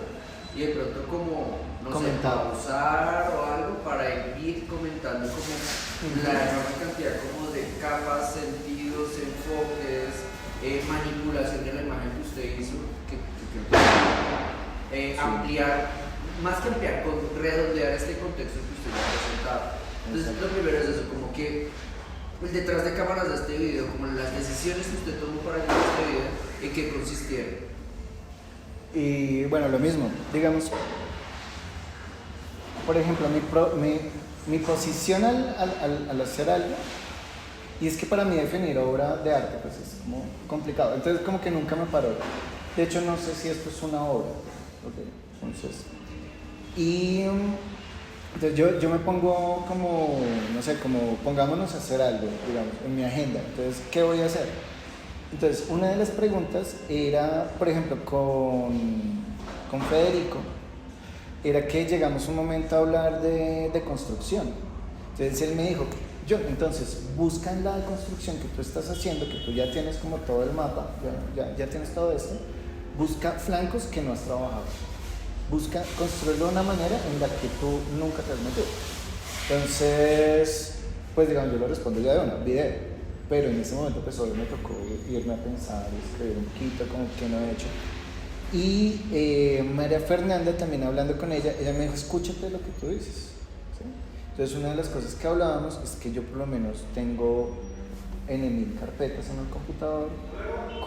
y de pronto como, no sé, pausar o algo para ir comentando como la enorme cantidad como de capas, sentidos, enfoques, manipulación de la imagen que usted hizo, ampliar, más que ampliar, redondear este contexto que usted ha presentado. Entonces lo primero es eso, como que el detrás de cámaras de este video, como las decisiones que usted tomó para llegar a este video, ¿en qué consistieron? Y bueno, lo mismo, digamos, por ejemplo, mi posición al hacer algo, y es que para mí definir obra de arte pues es como complicado, entonces como que nunca me paro. De hecho no sé si esto es una obra, okay. Entonces, entonces yo me pongo como, no sé, como pongámonos a hacer algo, digamos, en mi agenda. Entonces, ¿qué voy a hacer? Entonces, una de las preguntas era, por ejemplo, con Federico, era que llegamos un momento a hablar de construcción. Entonces, él me dijo, entonces, busca en la construcción que tú estás haciendo, que tú ya tienes como todo el mapa, ya tienes todo esto, busca flancos que no has trabajado. Busca construirlo de una manera en la que tú nunca te has metido. Entonces, pues digamos, yo lo respondo ya de una, video. Pero en ese momento pues solo me tocó irme a pensar, escribir un poquito como que no he hecho. Y María Fernanda, también hablando con ella me dijo, escúchate lo que tú dices, ¿sí? Entonces una de las cosas que hablábamos es que yo por lo menos tengo N.000 carpetas en el computador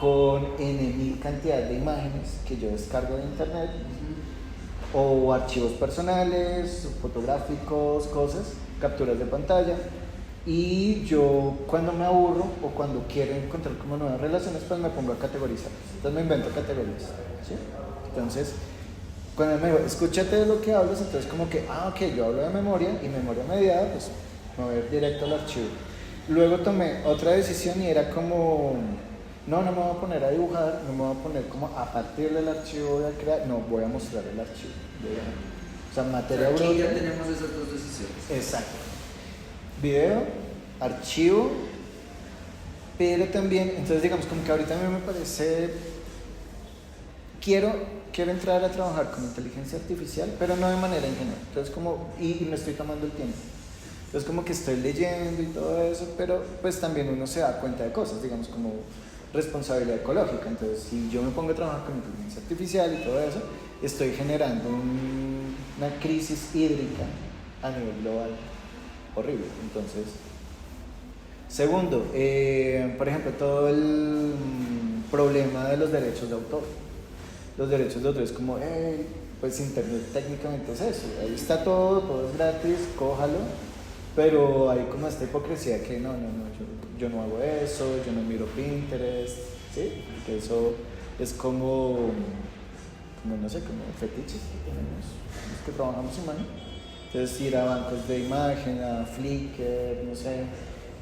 con N.000 cantidad de imágenes que yo descargo de internet, o archivos personales, fotográficos, cosas, capturas de pantalla, y yo cuando me aburro o cuando quiero encontrar como nuevas relaciones pues me pongo a categorizar, entonces me invento categorías, ¿sí? Entonces cuando me digo, escúchate de lo que hablas, entonces como que, ok, yo hablo de memoria y memoria mediada, pues me voy a ir directo al archivo. Luego tomé otra decisión y era como, no me voy a poner a dibujar, no me voy a poner como a partir del archivo voy a crear, no, voy a mostrar el archivo. O sea, materia bruta. Aquí ya tenemos esas dos decisiones. Exacto. Video, archivo, pero también, entonces digamos como que ahorita a mí me parece, quiero entrar a trabajar con inteligencia artificial, pero no de manera ingenua. Entonces como, y me estoy tomando el tiempo. Entonces como que estoy leyendo y todo eso, pero pues también uno se da cuenta de cosas, digamos como responsabilidad ecológica. Entonces si yo me pongo a trabajar con inteligencia artificial y todo eso, estoy generando una crisis hídrica a nivel global horrible. Entonces, segundo, por ejemplo, todo el problema de los derechos de autor. Los derechos de autor es como, pues internet técnicamente es eso, ahí está todo es gratis, cójalo, pero hay como esta hipocresía que no, yo no hago eso, yo no miro Pinterest, ¿sí? Porque eso es como no sé, como fetiches que tenemos los que trabajamos en mano. Entonces ir a bancos de imagen, a Flickr, no sé,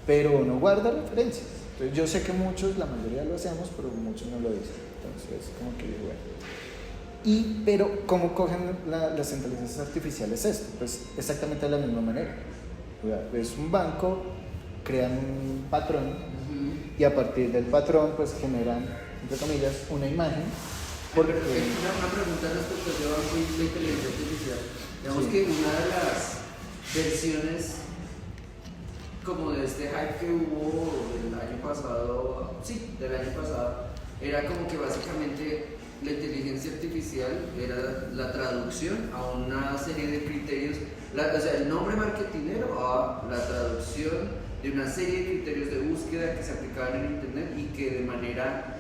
pero uno guarda referencias. Entonces yo sé que muchos, la mayoría lo hacemos, pero muchos no lo dicen. Entonces como que bueno. Pero ¿cómo cogen las inteligencias artificiales esto? Pues exactamente de la misma manera. Es un banco, crean un patrón y a partir del patrón pues generan, entre comillas, una imagen. Porque una pregunta respecto al banco y la inteligencia artificial. Digamos que una de las versiones como de este hype que hubo del año pasado, era como que básicamente la inteligencia artificial era la traducción a una serie de criterios, o sea, el nombre marketinero a la traducción de una serie de criterios de búsqueda que se aplicaban en internet y que de manera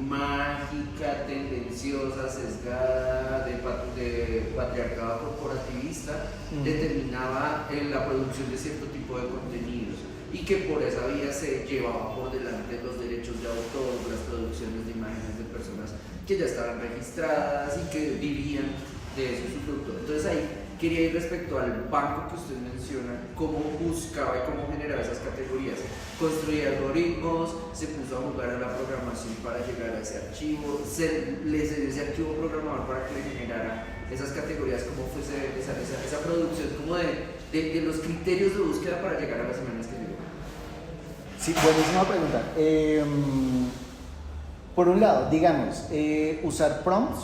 mágica, tendenciosa, sesgada, de patriarcado corporativista, determinaba la producción de cierto tipo de contenidos y que por esa vía se llevaba por delante los derechos de autor, las producciones de imágenes de personas que ya estaban registradas y que vivían de ese usufructo. Entonces ahí quería ir respecto al banco que usted menciona, cómo buscaba y cómo generaba esas categorías. Construía algoritmos, se puso a jugar a la programación para llegar a ese archivo, le dio ese archivo programador para que le generara esas categorías, cómo fue esa producción, como de los criterios de búsqueda para llegar a las imágenes que llegó. Sí, buenísima pregunta. Por un lado, digamos, usar prompts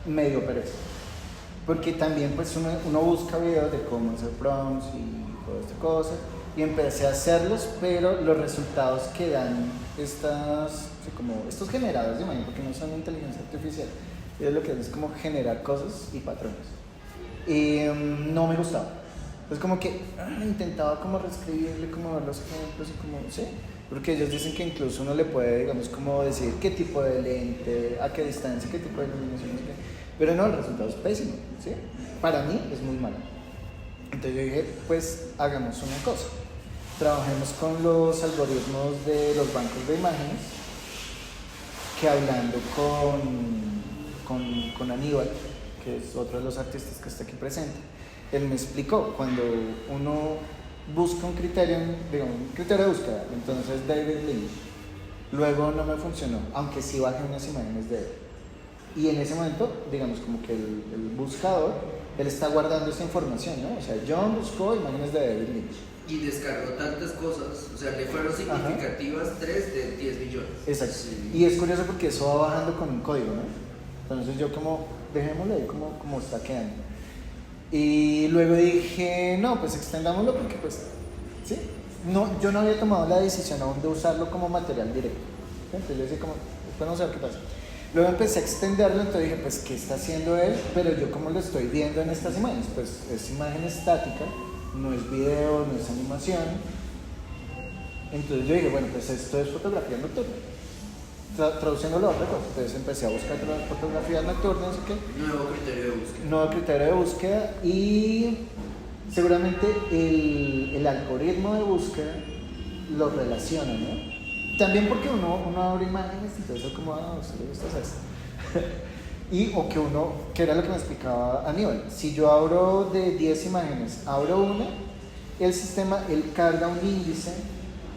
medio pereza. Porque también pues uno busca videos de cómo hacer prompts y toda esta cosa. Y empecé a hacerlos, pero los resultados que dan estos generadores de imagen, porque no son inteligencia artificial, es lo que hacen es como generar cosas y patrones. No me gustaba. Entonces como que intentaba como reescribirle, como ver los ejemplos y como, ¿sí? Porque ellos dicen que incluso uno le puede, digamos, como decir qué tipo de lente, a qué distancia, qué tipo de iluminación, pero no, el resultado es pésimo, ¿sí? Para mí es muy malo. Entonces yo dije, pues hagamos una cosa. Trabajemos con los algoritmos de los bancos de imágenes, que hablando con Aníbal, que es otro de los artistas que está aquí presente, él me explicó, cuando uno busca un criterio, digamos, un criterio de búsqueda, entonces David Lynch, luego no me funcionó, aunque sí bajé unas imágenes de él. Y en ese momento, digamos, como que el buscador, él está guardando esa información, ¿no? O sea, John buscó imágenes de David Lynch. Y descargó tantas cosas, o sea, le fueron significativas. Ajá. 3 de 10 millones. Exacto. Sí. Y es curioso porque eso va bajando con un código, ¿no? Entonces yo como, dejémoslo ahí como está quedando. Y luego dije, no, pues extendámoslo porque pues, ¿sí? No, yo no había tomado la decisión aún de usarlo como material directo. Entonces yo decía como, después vamos a ver qué pasa. Luego empecé a extenderlo, entonces dije, pues, ¿qué está haciendo él? Pero yo como lo estoy viendo en estas imágenes, pues es imagen estática, no es video, no es animación. Entonces yo dije, bueno, pues esto es fotografía nocturna. Traduciéndolo a otra cosa, entonces empecé a buscar fotografías nocturnas, no sé qué. Nuevo criterio de búsqueda. Nuevo criterio de búsqueda y seguramente el algoritmo de búsqueda lo relaciona, ¿no? También porque uno abre imágenes y entonces como, a usted le gusta esto. Y o que uno, que era lo que me explicaba Aníbal, si yo abro de 10 imágenes, abro una, el sistema, él carga un índice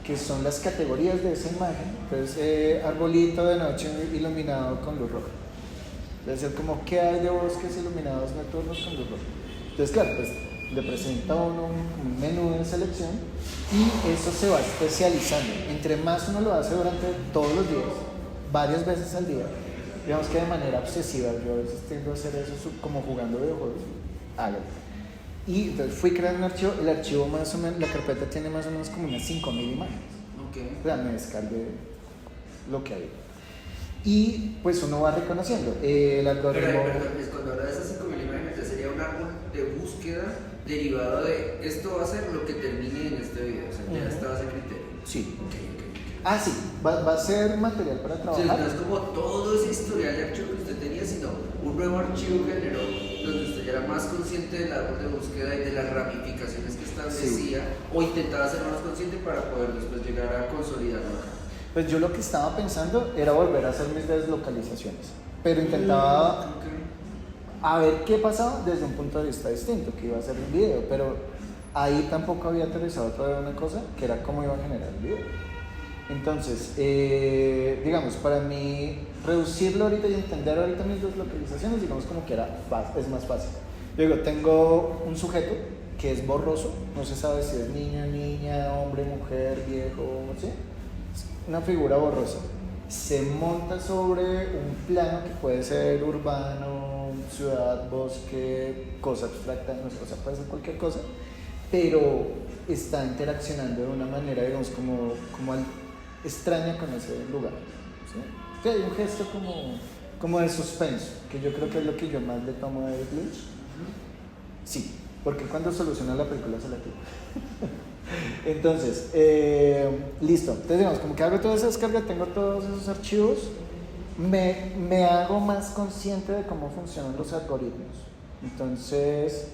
que son las categorías de esa imagen. Entonces, arbolito de noche iluminado con luz roja. Entonces, como, ¿qué hay de bosques iluminados nocturnos con luz roja? Entonces, claro, pues le presenta a uno un menú de selección y eso se va especializando. Entre más uno lo hace durante todos los días, varias veces al día, digamos que de manera obsesiva, yo a veces tiendo a hacer eso como jugando videojuegos, hágalo. Y entonces fui creando un archivo, el archivo más o menos, la carpeta tiene más o menos como unas 5.000 imágenes. Okay. O sea, me descargué lo que hay. Y pues uno va reconociendo el algoritmo. Perdón, cuando habla de esas 5.000 imágenes, ya sería un árbol de búsqueda derivado de esto va a ser lo que termine en este video, o sea, ya estaba ese criterio. Sí. Okay. Ah, sí, va a ser material para trabajar. Sí, no es como todo ese historial de archivo que usted tenía, sino un nuevo archivo que generó donde usted ya era más consciente del árbol de búsqueda y de las ramificaciones que establecía, o intentaba ser más consciente para poder después llegar a consolidarlo acá. Pues yo lo que estaba pensando era volver a hacer mis deslocalizaciones, pero intentaba a ver qué pasaba desde un punto de vista distinto, que iba a ser el video, pero ahí tampoco había aterrizado todavía una cosa, que era cómo iba a generar el video. Entonces, digamos, para mí reducirlo ahorita y entender ahorita mis deslocalizaciones, digamos como que es más fácil. Yo digo, tengo un sujeto que es borroso, no se sabe si es niña, hombre, mujer, viejo, ¿sí? Una figura borrosa. Se monta sobre un plano que puede ser urbano, ciudad, bosque, cosa abstracta, o sea, puede ser cualquier cosa, pero está interaccionando de una manera, digamos, como extraña con ese lugar, ¿sí? Que hay un gesto como de suspenso, que yo creo que es lo que yo más le tomo a David Lynch. Sí, porque cuando soluciona la película se la tira. Entonces, listo. Entonces, digamos, como que hago toda esa descarga, tengo todos esos archivos me hago más consciente de cómo funcionan los algoritmos. Entonces,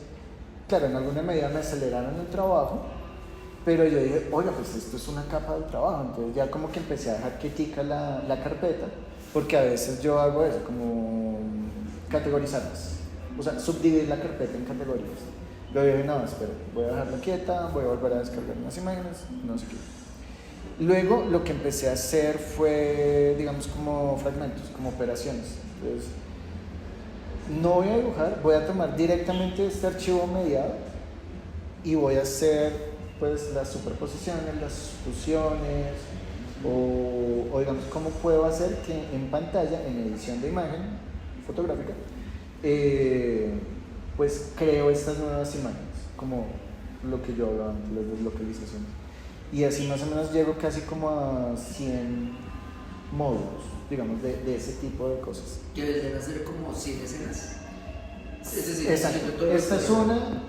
claro, en alguna medida me aceleraron el trabajo, pero yo dije, oiga, pues esto es una capa del trabajo. Entonces ya como que empecé a dejar quietica la carpeta, porque a veces yo hago eso, como categorizarlas, o sea, subdividir la carpeta en categorías. Luego dije, no, espera, voy a dejarla quieta, voy a volver a descargar unas imágenes, no sé qué. Luego lo que empecé a hacer fue, digamos, como fragmentos, como operaciones. Entonces, no voy a dibujar, voy a tomar directamente este archivo mediado y voy a hacer pues las superposiciones, las fusiones o digamos cómo puedo hacer que en pantalla, en edición de imagen fotográfica, pues creo estas nuevas imágenes, como lo que yo hablaba antes, las deslocalizaciones. Y así más o menos llego casi como a 100 módulos, digamos, de ese tipo de cosas. Que deben hacer como 100 escenas. Es decir, Exacto. Esta es una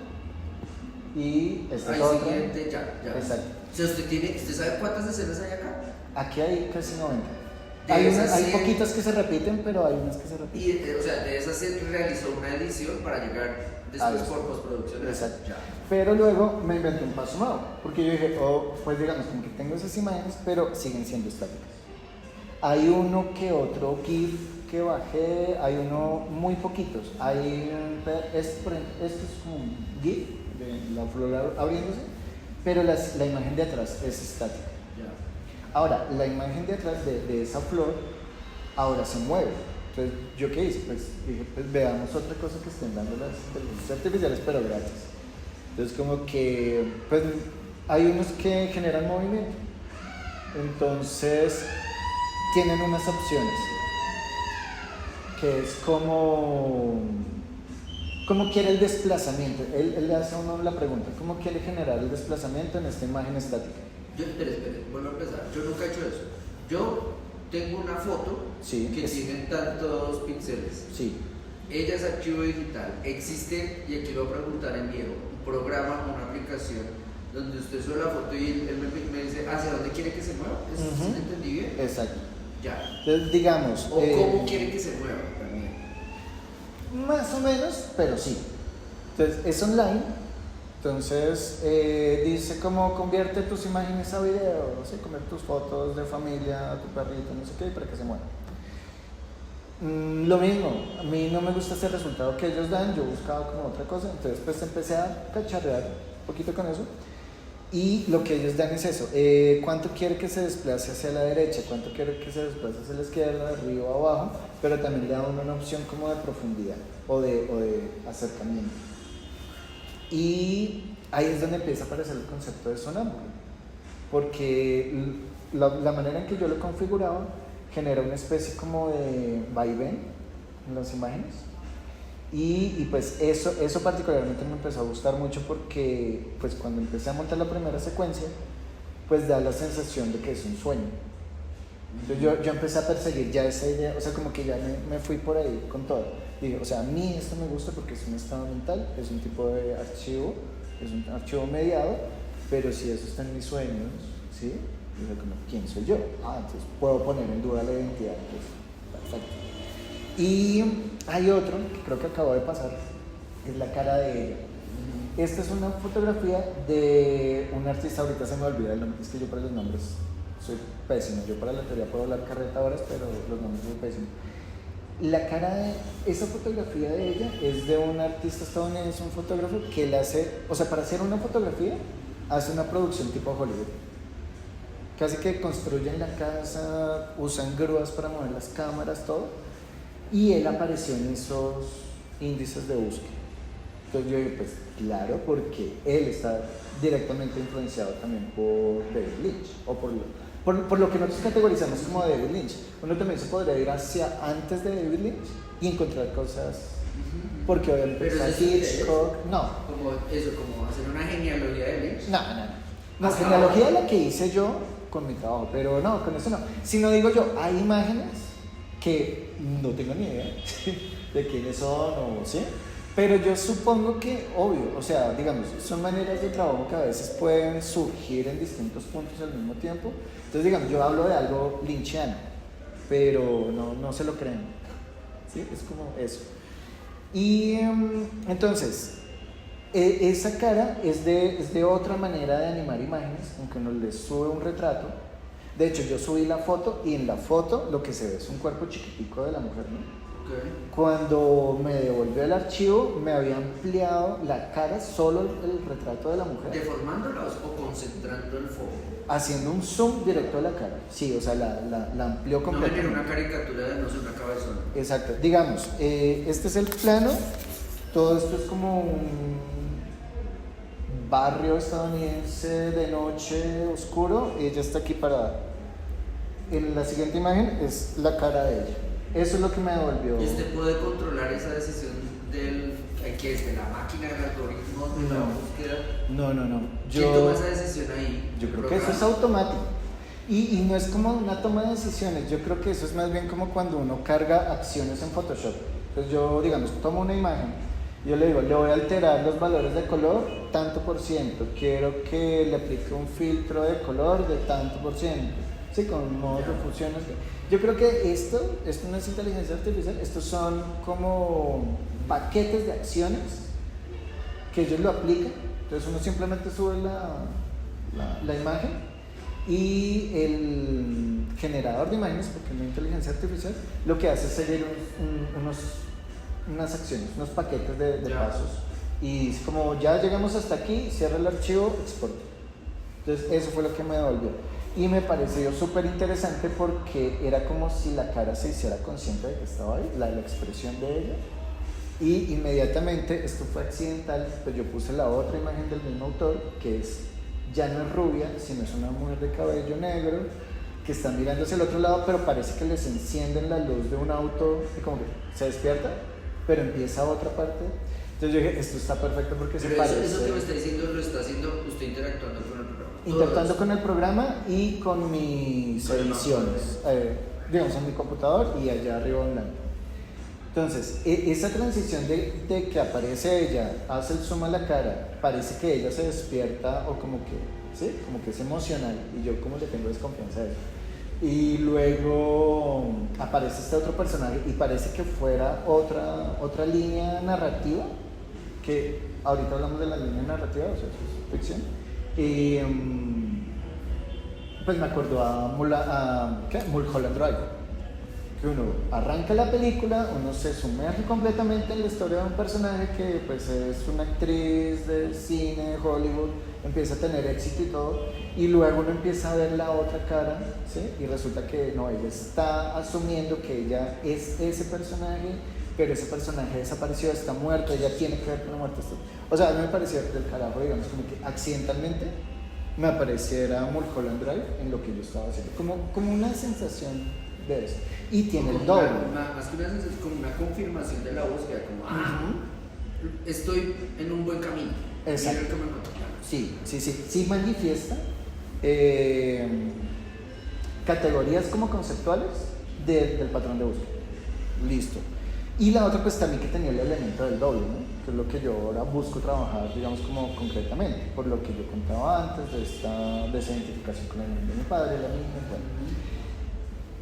y esta es otra. Siguiente, ya. Exacto. O sea, ¿usted sabe cuántas escenas hay acá? Aquí hay casi 90. De Hay esas 100, poquitas que se repiten, pero hay unas que se repiten. Y, o sea, de esas se realizó una edición para llegar después por postproducción. Exacto. Ya. Pero luego me inventé un paso nuevo, porque yo dije, pues digamos, como que tengo esas imágenes, pero siguen siendo estáticas. Hay uno que otro GIF que bajé, hay uno muy poquitos. Esto es como un GIF de la flor abriéndose, pero la imagen de atrás es estática. Ya. Ahora, la imagen de atrás de esa flor ahora se mueve. Entonces, ¿yo qué hice? Pues dije, pues veamos otra cosa que estén dando las inteligencias artificiales, pero gratis. Entonces, como que, pues, hay unos que generan movimiento. Entonces, tienen unas opciones, que es como quiere el desplazamiento. Él le hace a uno la pregunta, ¿cómo quiere generar el desplazamiento en esta imagen estática? Espere, vuelvo a empezar. Yo nunca he hecho eso. Yo tengo una foto que tiene tantos píxeles. Sí. Ella es archivo digital. Existe, y aquí lo voy a preguntar en vivo, un programa, una aplicación donde usted sube la foto y él me dice hacia dónde quiere que se mueva. ¿Eso sí lo entendí bien? Exacto. Ya. Entonces, digamos. O cómo quiere que se mueva también. Más o menos, pero sí. Entonces, es online. Entonces, dice cómo convierte tus imágenes a video, no sé, convierte tus fotos de familia, tu perrito, no sé qué, para que se mueva. Lo mismo, a mí no me gusta ese resultado que ellos dan, yo buscaba como otra cosa, entonces pues empecé a cacharrear un poquito con eso. Y lo que ellos dan es eso, cuánto quiere que se desplace hacia la derecha, cuánto quiere que se desplace hacia la izquierda, arriba o abajo, pero también le da una opción como de profundidad o de acercamiento. Y ahí es donde empieza a aparecer el concepto de sonámbulo, porque la manera en que yo lo configuraba genera una especie como de vaivén en las imágenes. Y pues eso particularmente me empezó a gustar mucho porque pues cuando empecé a montar la primera secuencia, pues da la sensación de que es un sueño. Entonces yo empecé a perseguir ya esa idea, o sea, como que ya me fui por ahí con todo. Dije, o sea, a mí esto me gusta porque es un estado mental, es un tipo de archivo, es un archivo mediado, pero si eso está en mis sueños, ¿sí? Dije, como, ¿quién soy yo? Entonces puedo poner en duda la identidad, pues, perfecto. Y hay otro que creo que acabó de pasar, es la cara de ella. Esta es una fotografía de un artista, ahorita se me olvida el nombre, es que yo para los nombres soy pésimo, yo para la teoría puedo hablar carreta horas, pero los nombres soy pésimo. La cara de esa fotografía de ella es de un artista estadounidense, un fotógrafo que él hace, o sea, para hacer una fotografía hace una producción tipo Hollywood. Casi que construyen la casa, usan grúas para mover las cámaras, todo. Y él apareció en esos índices de búsqueda. Entonces yo dije, pues claro, porque él está directamente influenciado también por David Lynch, o por lo que nosotros categorizamos como David Lynch. Uno también se podría ir hacia antes de David Lynch y encontrar cosas, porque obviamente está Hitchcock, no. Como hacer una genealogía de Lynch. No, genealogía es la que hice yo con mi trabajo, pero no, con eso no. Si no digo yo, hay imágenes que no tengo ni idea de quiénes son o sí, pero yo supongo que, obvio, o sea, digamos, son maneras de trabajo que a veces pueden surgir en distintos puntos al mismo tiempo. Entonces, digamos, yo hablo de algo lynchiano, pero no se lo creen. ¿Sí? Es como eso. Y entonces, esa cara es de otra manera de animar imágenes, aunque uno le sube un retrato. De hecho, yo subí la foto y en la foto lo que se ve es un cuerpo chiquitico de la mujer, ¿no? Okay. Cuando me devolvió el archivo, me había ampliado la cara, solo el retrato de la mujer. ¿Deformándola o concentrando el foco? Haciendo un zoom directo a la cara. Sí, o sea, la amplió completamente. No me una caricatura de, no sé, una cabezona. Exacto. Digamos, este es el plano. Todo esto es como un barrio estadounidense de noche oscuro. Ella está aquí parada. En la siguiente imagen es la cara de ella. Eso es lo que me devolvió. ¿Y usted puede controlar esa decisión de la máquina, del algoritmo, de la búsqueda? No. ¿Quién toma esa decisión ahí? Yo creo que eso es automático. Y no es como una toma de decisiones. Yo creo que eso es más bien como cuando uno carga acciones en Photoshop. Entonces yo, digamos, tomo una imagen. Yo le digo, le voy a alterar los valores de color tanto por ciento. Quiero que le aplique un filtro de color de tanto por ciento. Sí, con modos de funciones. Yo creo que esto no es inteligencia artificial, estos son como paquetes de acciones que ellos lo aplican. Entonces uno simplemente sube la imagen y el generador de imágenes, porque no es inteligencia artificial, lo que hace es seguir unas acciones, unos paquetes de pasos. Y es como ya llegamos hasta aquí, cierra el archivo, exporta. Entonces eso fue lo que me devolvió. Y me pareció súper interesante porque era como si la cara se hiciera consciente de que estaba ahí, la expresión de ella. Y inmediatamente, esto fue accidental, pues yo puse la otra imagen del mismo autor, que ya no es rubia, sino es una mujer de cabello negro, que está mirando hacia el otro lado, pero parece que les encienden la luz de un auto y como que se despierta, pero empieza otra parte. Entonces yo dije, esto está perfecto porque pero se parece. Eso que me está diciendo lo está haciendo usted interactuando con el programa. Interactuando con el programa y con mis ediciones, digamos en mi computador y allá arriba online. Entonces, esa transición de que aparece ella, hace el zoom a la cara, parece que ella se despierta o como que, ¿sí? Como que es emocional y yo como le tengo desconfianza a ella. Y luego aparece este otro personaje y parece que fuera otra línea narrativa, que ahorita hablamos de la línea narrativa, o sea, eso es ficción. Y pues me acuerdo a Mulholland Drive, que uno arranca la película, uno se sumerge completamente en la historia de un personaje que pues es una actriz de cine, de Hollywood, empieza a tener éxito y todo, y luego uno empieza a ver la otra cara, ¿sí? Y resulta que no, ella está asumiendo que ella es ese personaje, pero ese personaje desapareció, está muerto, ella tiene que ver con la muerte. O sea, a mí me parecía del carajo, digamos, como que accidentalmente me apareciera Mulholland Drive en lo que yo estaba haciendo, como una sensación de eso. Y tiene el doble. Más que una sensación, como una confirmación de la búsqueda, como, estoy en un buen camino. Exacto. Mira el que me encontré. Sí manifiesta categorías como conceptuales del patrón de búsqueda. Listo. Y la otra pues también que tenía el elemento del doble, ¿no? Que es lo que yo ahora busco trabajar, digamos, como concretamente, por lo que yo contaba antes de esa identificación con el nombre de mi padre, la misma. Bueno.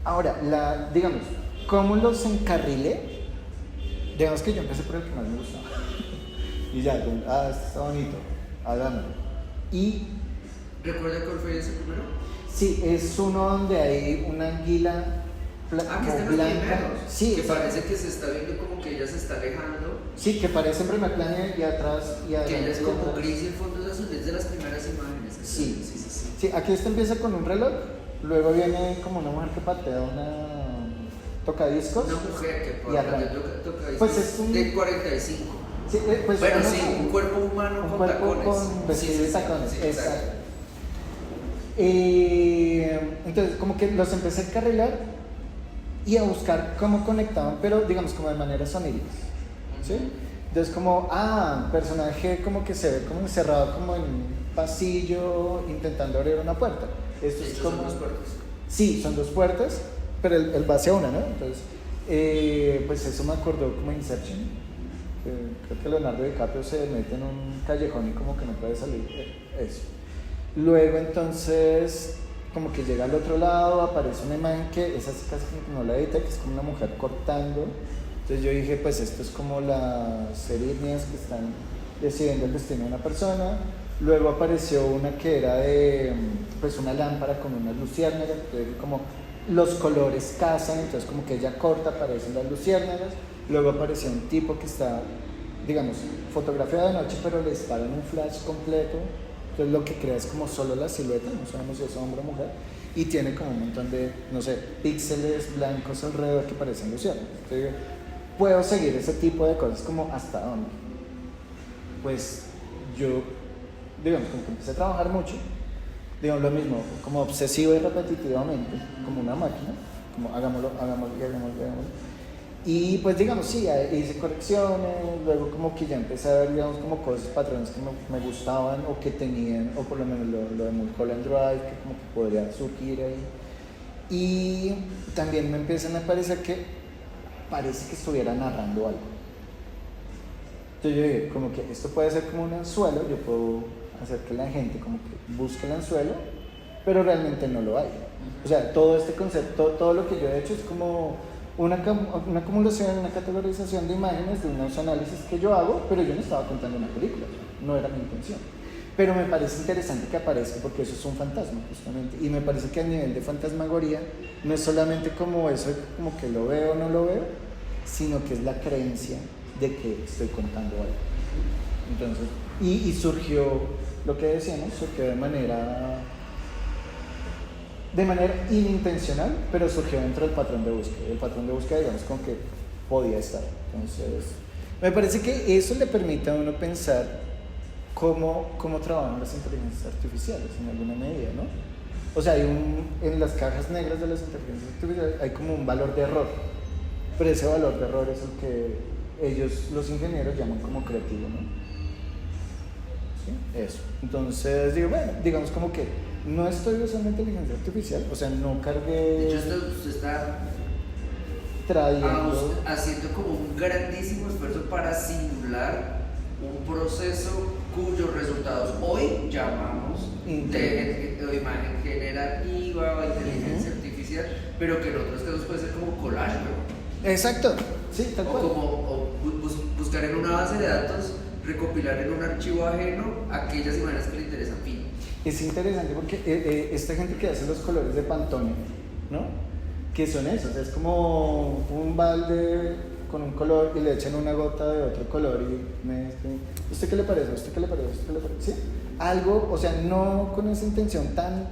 Ahora, digamos, ¿cómo los encarrilé? Digamos que yo empecé por el que más me gustaba. Y ya, este está bonito, hagámoslo. Y... ¿Recuerda cuál fue ese primero? Sí, es uno donde hay una anguila que está blanca. Sí, que parece que se está viendo como que ella se está alejando. Sí, que parece en primer plano y atrás y adelante. Que ella es como gris y el fondo es azul, es de las primeras imágenes. Sí, aquí esto empieza con un reloj, luego viene como una mujer que patea una tocadiscos. Una mujer que patea tocadiscos pues es un... de 45. Sí, pues bueno, sí, un cuerpo humano con tacones. Con vestido de tacones, exacto. Entonces, como que los empecé a encarrilar y a buscar cómo conectaban, pero digamos como de manera sonírica, ¿sí? Entonces como, personaje como que se ve como encerrado como en un pasillo intentando abrir una puerta. Esto es como... Son dos puertas. Sí, son dos puertas, pero él va hacia una, ¿no? Entonces, pues eso me acordó como Inception. Creo que Leonardo DiCaprio se mete en un callejón y como que no puede salir. Eso. Luego entonces como que llega al otro lado, aparece una imagen que esa casi como que no la edita, que es como una mujer cortando. Entonces yo dije, pues esto es como las etnias que están decidiendo el destino de una persona. Luego apareció una que era de pues una lámpara con unas luciérnagas, entonces como los colores casan, entonces como que ella corta, aparecen las luciérnagas. Luego apareció un tipo que está, digamos, fotografiado de noche, pero le disparan un flash completo. Entonces lo que crea es como solo la silueta, no sabemos si es hombre o mujer, y tiene como un montón de, no sé, píxeles blancos alrededor que parecen luciérnagas. Entonces puedo seguir ese tipo de cosas como hasta dónde. Pues yo, digamos, como que empecé a trabajar mucho, digamos lo mismo, como obsesivo y repetitivamente, como una máquina, como hagámoslo. Y pues digamos, sí, hice correcciones, luego como que ya empecé a ver, digamos, como cosas, patrones que me gustaban o que tenían, o por lo menos lo de Mulholland Drive, que como que podría surgir ahí. Y también me empiezan a parecer que parece que estuviera narrando algo. Entonces yo dije, como que esto puede ser como un anzuelo, yo puedo hacer que la gente como que busque el anzuelo, pero realmente no lo hay. O sea, todo este concepto, todo lo que yo he hecho es como una acumulación, una categorización de imágenes, de unos análisis que yo hago, pero yo no estaba contando una película, no era mi intención. Pero me parece interesante que aparezca porque eso es un fantasma, justamente. Y me parece que a nivel de fantasmagoría no es solamente como eso, como que lo veo o no lo veo, sino que es la creencia de que estoy contando algo. Entonces, y surgió, lo que decíamos, surgió de manera inintencional, pero surgió dentro del patrón de búsqueda. El patrón de búsqueda, digamos, como que podía estar. Entonces, me parece que eso le permite a uno pensar cómo trabajan las inteligencias artificiales en alguna medida, ¿no? O sea, en las cajas negras de las inteligencias artificiales hay como un valor de error, pero ese valor de error es el que ellos, los ingenieros, llaman como creativo, ¿no? ¿Sí? Eso. Entonces, digo, bueno, digamos como que no estoy usando inteligencia artificial, o sea, no cargué. De hecho, usted está trayendo, haciendo como un grandísimo esfuerzo para simular un proceso cuyos resultados hoy llamamos de imagen generativa o inteligencia artificial, pero que en otros casos puede ser como collage, ¿no? Exacto, sí, tal cual. O buscar en una base de datos, recopilar en un archivo ajeno aquellas imágenes que le interesan. Fin. Es interesante porque esta gente que hace los colores de Pantone, ¿no? Que son esos, es como un balde con un color y le echan una gota de otro color y ¿usted qué le parece? ¿Usted qué le parece? ¿Usted qué le parece? ¿Sí? Algo, o sea, no con esa intención tan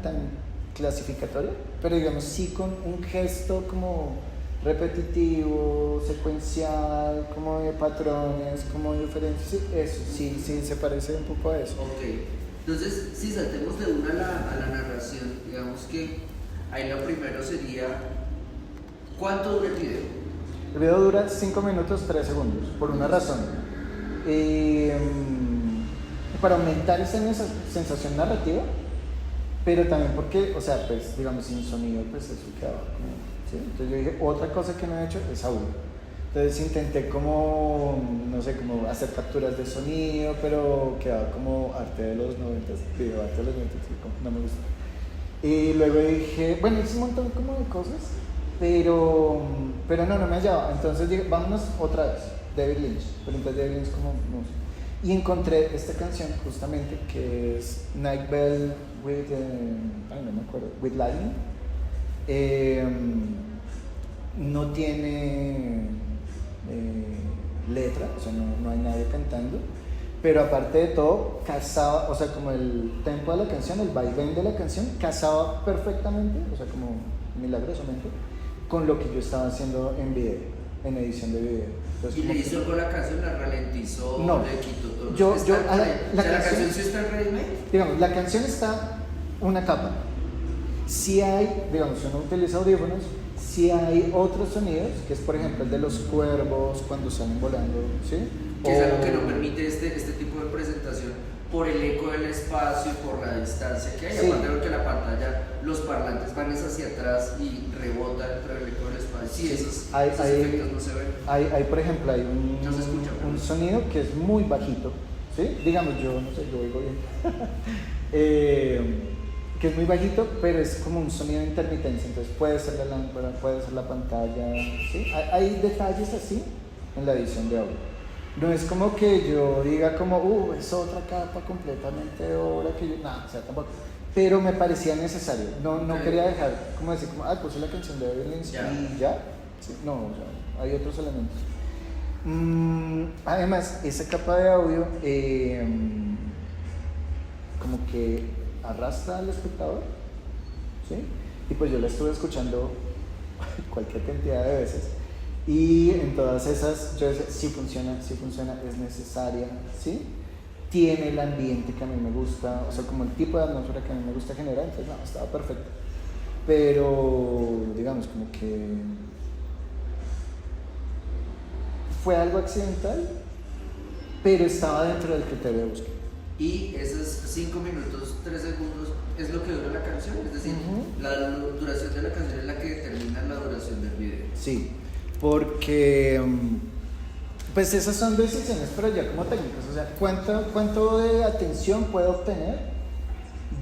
clasificatoria, pero digamos sí con un gesto como repetitivo, secuencial, como de patrones, como de diferencias, sí, eso, sí se parece un poco a eso. Ok, entonces si saltemos de una a la narración, digamos que ahí lo primero sería, ¿cuánto dura el video? El video dura 5 minutos 3 segundos, por una razón. Para aumentar esa sensación narrativa, pero también porque, o sea, pues digamos sin sonido, pues eso quedaba como, ¿sí? Entonces yo dije, otra cosa que no he hecho es audio. Entonces intenté como, no sé, como hacer capturas de sonido, pero quedaba como arte de los 90, video arte de los 90, no me gusta. Y luego dije, bueno, hice un montón como de cosas, pero no me hallaba. Entonces dije, vámonos otra vez, David Lynch. Pero entonces David Lynch como música. Y encontré esta canción justamente que es Night Bell with, no me acuerdo, with Lightning. No tiene letra, o sea, no hay nadie cantando. Pero aparte de todo, casaba, o sea, como el tempo de la canción, el vaivén de la canción, casaba perfectamente, o sea, como milagrosamente, con lo que yo estaba haciendo en video, en edición de video. Entonces, ¿y le hizo algo a la canción? ¿La ralentizó? No. ¿Le quitó todo? ¿La canción sí está en ready-made? Digamos, la canción está una capa. Si hay, digamos, uno utiliza audífonos, si hay otros sonidos, que es por ejemplo el de los cuervos cuando salen volando, ¿sí? Que es algo que no permite este tipo de presentación por el eco del espacio y por la distancia que hay. Sí. Aparte de que la pantalla, los parlantes van hacia atrás y rebotan dentro del eco del espacio. Sí, esos efectos no se ven. Hay por ejemplo, hay no se escucha, un sonido que es muy bajito, ¿sí? Digamos, yo no sé, yo oigo bien. que es muy bajito, pero es como un sonido intermitente, entonces puede ser la lámpara, puede ser la pantalla, ¿sí? Hay detalles así en la edición de audio. No es como que yo diga como, es otra capa completamente de obra que yo, no, o sea, tampoco. Pero me parecía necesario, no quería dejar, como decir, como, puse la canción de Evelyn y ya, sí, no, o sea, hay otros elementos. Además, esa capa de audio como que arrastra al espectador, ¿sí? Y pues yo la estuve escuchando cualquier cantidad de veces y en todas esas yo decía, sí funciona, es necesaria, ¿sí? Tiene el ambiente que a mí me gusta, o sea, como el tipo de atmósfera que a mí me gusta generar, entonces no, estaba perfecto. Pero, digamos, como que fue algo accidental, pero estaba dentro del criterio de búsqueda. Y esos 5 minutos, 3 segundos es lo que dura la canción, es decir, la duración de la canción es la que determina la duración del video. Sí, porque pues esas son decisiones, pero ya como técnicas, o sea, ¿cuánto de atención puede obtener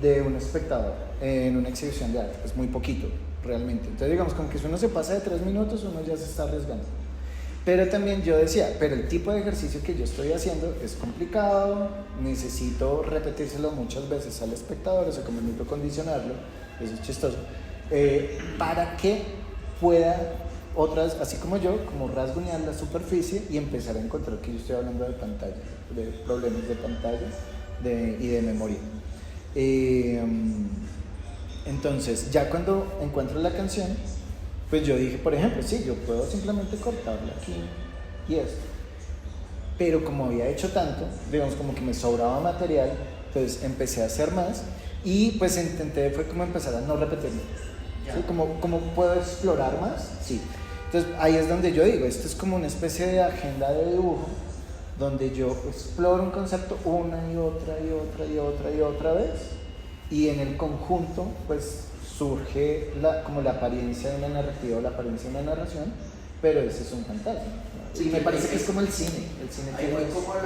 de un espectador en una exhibición de arte? Pues muy poquito, realmente. Entonces digamos, como que si uno se pasa de 3 minutos, uno ya se está arriesgando. Pero también yo decía, pero el tipo de ejercicio que yo estoy haciendo es complicado, necesito repetírselo muchas veces al espectador, o sea, como necesito condicionarlo, eso es chistoso, para que pueda otras, así como yo, como rasguñar la superficie y empezar a encontrar que yo estoy hablando de pantalla, de problemas de pantalla y de memoria. Entonces, ya cuando encuentro la canción, pues yo dije, por ejemplo, sí, yo puedo simplemente cortarla aquí y esto. Pero como había hecho tanto, digamos como que me sobraba material, entonces empecé a hacer más y pues intenté, fue como empezar a no repetirlo. ¿Sí? Como puedo explorar más, sí. Entonces ahí es donde yo digo, esto es como una especie de agenda de dibujo, donde yo exploro un concepto una y otra vez, y en el conjunto, pues surge como la apariencia de una narrativa o la apariencia de una narración, pero ese es un fantasma. Sí, y me parece que es como el cine. Ahí voy como a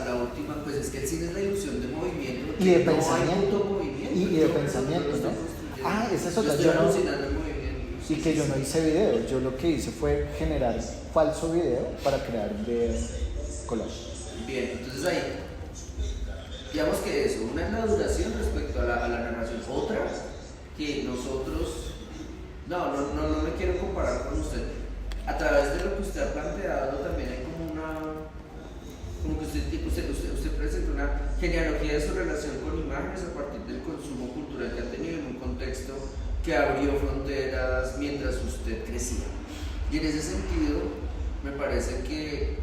la última, pues es que el cine es la ilusión de movimiento. Y de pensamiento. Movimiento, y de pensamiento, ¿no? Esa es otra. Yo no, y que yo no hice video, yo lo que hice fue generar falso video para crear de collage. Bien, entonces ahí, digamos que eso, una es la duración respecto a la narración, otra que nosotros, no me quiero comparar con usted, a través de lo que usted ha planteado también hay como que usted presenta una genealogía de su relación con imágenes a partir del consumo cultural que ha tenido en un contexto que abrió fronteras mientras usted crecía. Y en ese sentido, me parece que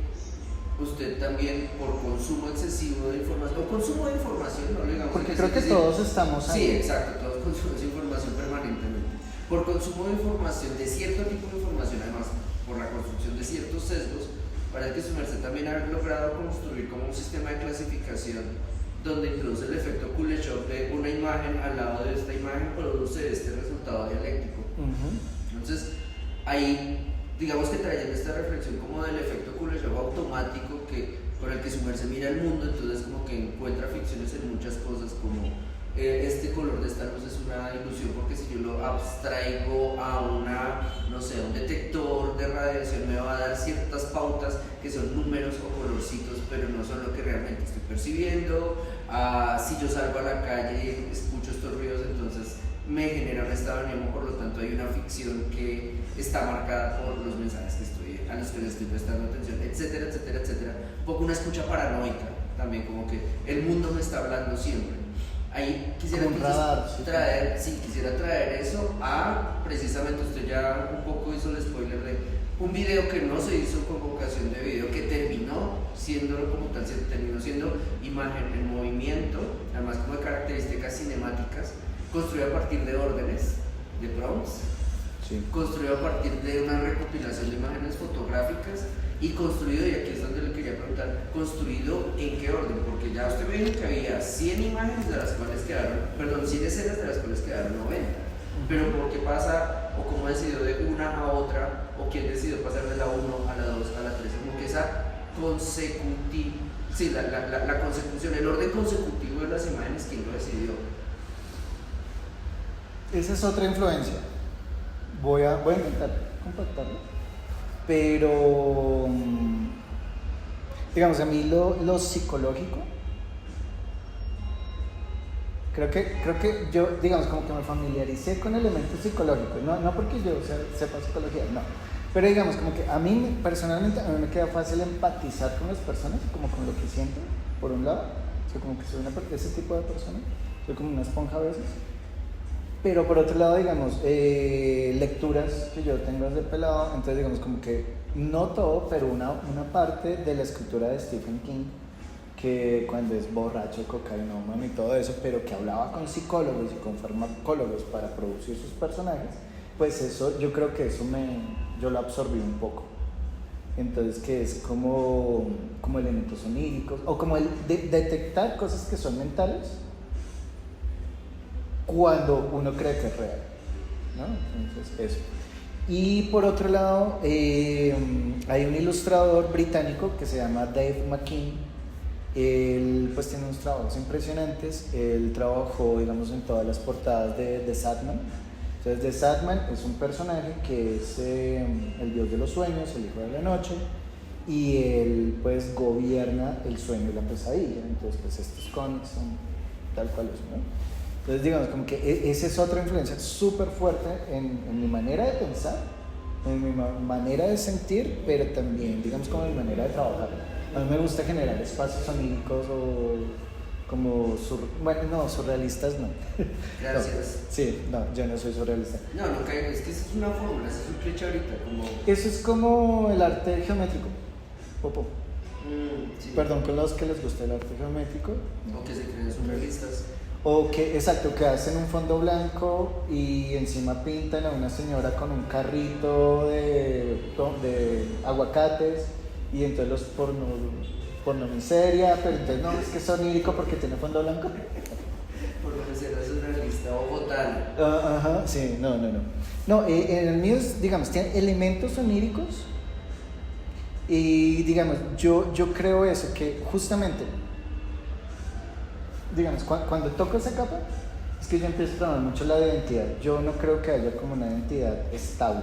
usted también, por consumo excesivo de información, o consumo de información, no digamos. Porque creo que todos estamos ahí. Sí, exacto, todos consumimos información permanentemente. Por consumo de información, de cierto tipo de información, además, por la construcción de ciertos sesgos, parece que su merced también ha logrado construir como un sistema de clasificación donde introduce el efecto Kuleshov de una imagen al lado de esta imagen produce este resultado dialéctico. Entonces, ahí, digamos que trayendo esta reflexión como del efecto Kuleshov automático con el que su merced mira el mundo, entonces como que encuentra ficciones en muchas cosas como este color de esta luz es una ilusión porque si yo lo abstraigo a un detector de radiación me va a dar ciertas pautas que son números o colorcitos, pero no son lo que realmente estoy percibiendo. Si yo salgo a la calle y escucho estos ruidos, entonces me genera un estado de ánimo, por lo tanto hay una ficción que está marcada por los mensajes a los que les estoy prestando atención, etcétera, etcétera, etcétera. Un poco una escucha paranoica también, como que el mundo me está hablando siempre. Ahí quisiera traer eso a, precisamente usted ya un poco hizo el spoiler de un video que no se hizo con vocación de video, que terminó siendo como tal, terminó siendo imagen en movimiento, además como de características cinemáticas, construido a partir de órdenes, de prompts, construido a partir de una recopilación de imágenes fotográficas y construido, y aquí es donde le quería preguntar, construido en qué orden, porque ya usted me dijo que había 100 imágenes de las cuales quedaron, 100 escenas de las cuales quedaron 90, pero ¿por qué pasa, o cómo decidió de una a otra, o quién decidió pasar de la 1 a la 2 a la 3, como que esa la consecución, el orden consecutivo de las imágenes, ¿quién lo decidió? esa es otra influencia. Voy a intentar compactarlo, pero digamos, a mí lo psicológico, creo que yo, digamos, como que me familiaricé con elementos psicológicos, no porque yo sepa psicología, no, pero digamos, como que a mí personalmente, a mí me queda fácil empatizar con las personas, como con lo que sienten, por un lado, o sea, como que soy ese tipo de persona, soy como una esponja a veces. Pero por otro lado, digamos, lecturas que yo tengo desde pelado, entonces digamos como que no todo, pero una parte de la escritura de Stephen King, que cuando es borracho, cocainómano y todo eso, pero que hablaba con psicólogos y con farmacólogos para producir sus personajes, pues eso, yo creo que eso yo lo absorbí un poco. Entonces que es como elementos oníricos, o como el detectar cosas que son mentales, cuando uno cree que es real, ¿no? Entonces, eso. Y por otro lado, hay un ilustrador británico que se llama Dave McKean. Él pues tiene unos trabajos impresionantes. Él trabajó, digamos, en todas las portadas de The Sandman. Entonces, The Sandman es un personaje que es el dios de los sueños, el hijo de la noche, y él pues gobierna el sueño y la pesadilla. Entonces, pues estos cómics son tal cual es, ¿no? Entonces, digamos, como que esa es otra influencia súper fuerte en mi manera de pensar, en mi manera de sentir, pero también, digamos, como en mi manera de trabajar. A mí me gusta generar espacios oníricos o como, surrealistas no. Gracias. No, sí, no, yo no soy surrealista. No caigo, es que eso es una fórmula, eso es un cliché ahorita, como... Eso es como el arte geométrico, Popo. Sí. Perdón con los que les gusta el arte geométrico. O que se creen surrealistas. O que, exacto, que hacen un fondo blanco y encima pintan a una señora con un carrito de aguacates y entonces los porno miseria, pero entonces no, es que es onírico porque tiene fondo blanco. Por lo que será surrealista o botán. Ajá, sí, no. No, en el mío, digamos, tiene elementos oníricos y, digamos, yo creo eso, que justamente... Digamos, cuando toco esa capa, es que yo empiezo a trabajar mucho la identidad. Yo no creo que haya como una identidad estable.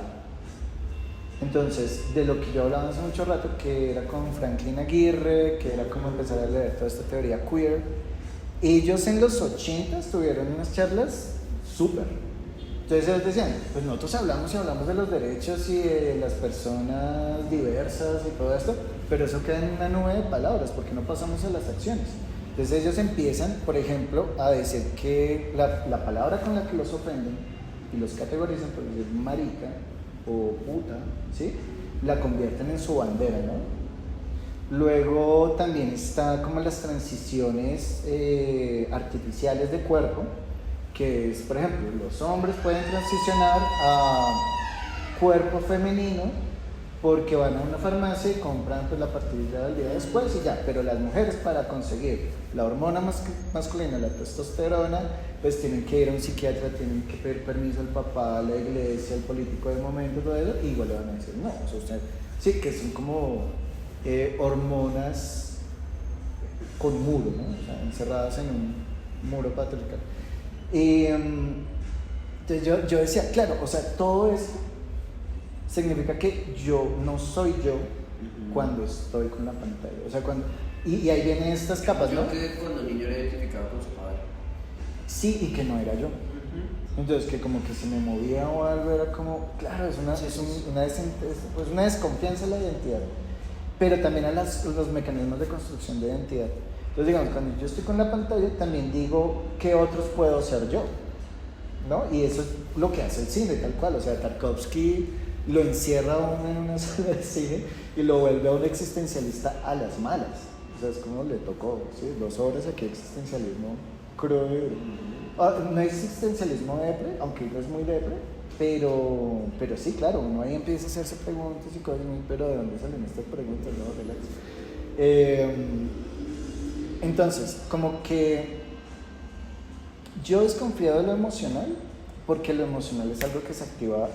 Entonces, de lo que yo hablaba hace mucho rato, que era con Franklin Aguirre, que era como empezar a leer toda esta teoría queer, ellos en los 80 tuvieron unas charlas súper. Entonces ellos decían, pues nosotros hablamos de los derechos y de las personas diversas y todo esto, pero eso queda en una nube de palabras porque no pasamos a las acciones. Entonces ellos empiezan, por ejemplo, a decir que la palabra con la que los ofenden y los categorizan, por decir marica o puta, ¿sí? La convierten en su bandera, ¿no? Luego también está como las transiciones artificiales de cuerpo, que es, por ejemplo, los hombres pueden transicionar a cuerpo femenino porque van a una farmacia y compran pues la pastilla del día después y ya, pero las mujeres para conseguir la hormona masculina, la testosterona, pues tienen que ir a un psiquiatra, tienen que pedir permiso al papá, a la iglesia, al político del momento, todo eso, y igual le van a decir, no, o sea, usted, sí, que son como hormonas con muro, ¿no? O sea, encerradas en un muro patriarcal. Entonces yo decía, claro, o sea, todo esto significa que yo no soy yo cuando estoy con la pantalla. O sea, y ahí vienen estas capas, ¿no? Yo que cuando niño era identificado con su padre. Sí, y que no era yo. Entonces, que como que si me movía o algo era como, claro, es una desconfianza en la identidad. Pero también a los mecanismos de construcción de identidad. Entonces, digamos, cuando yo estoy con la pantalla, también digo qué otros puedo ser yo, ¿no? Y eso es lo que hace el cine, tal cual. O sea, Tarkovsky lo encierra a uno en una sala de cine y lo vuelve a un existencialista a las malas. O sea, es como le tocó, ¿sí? 2 horas aquí existencialismo crudo. No existencialismo depre, aunque no es muy depre, pero sí, claro, uno ahí empieza a hacerse preguntas y cosas, pero ¿de dónde salen estas preguntas? No, relax. Entonces, como que yo desconfío de lo emocional, porque lo emocional es algo que se activa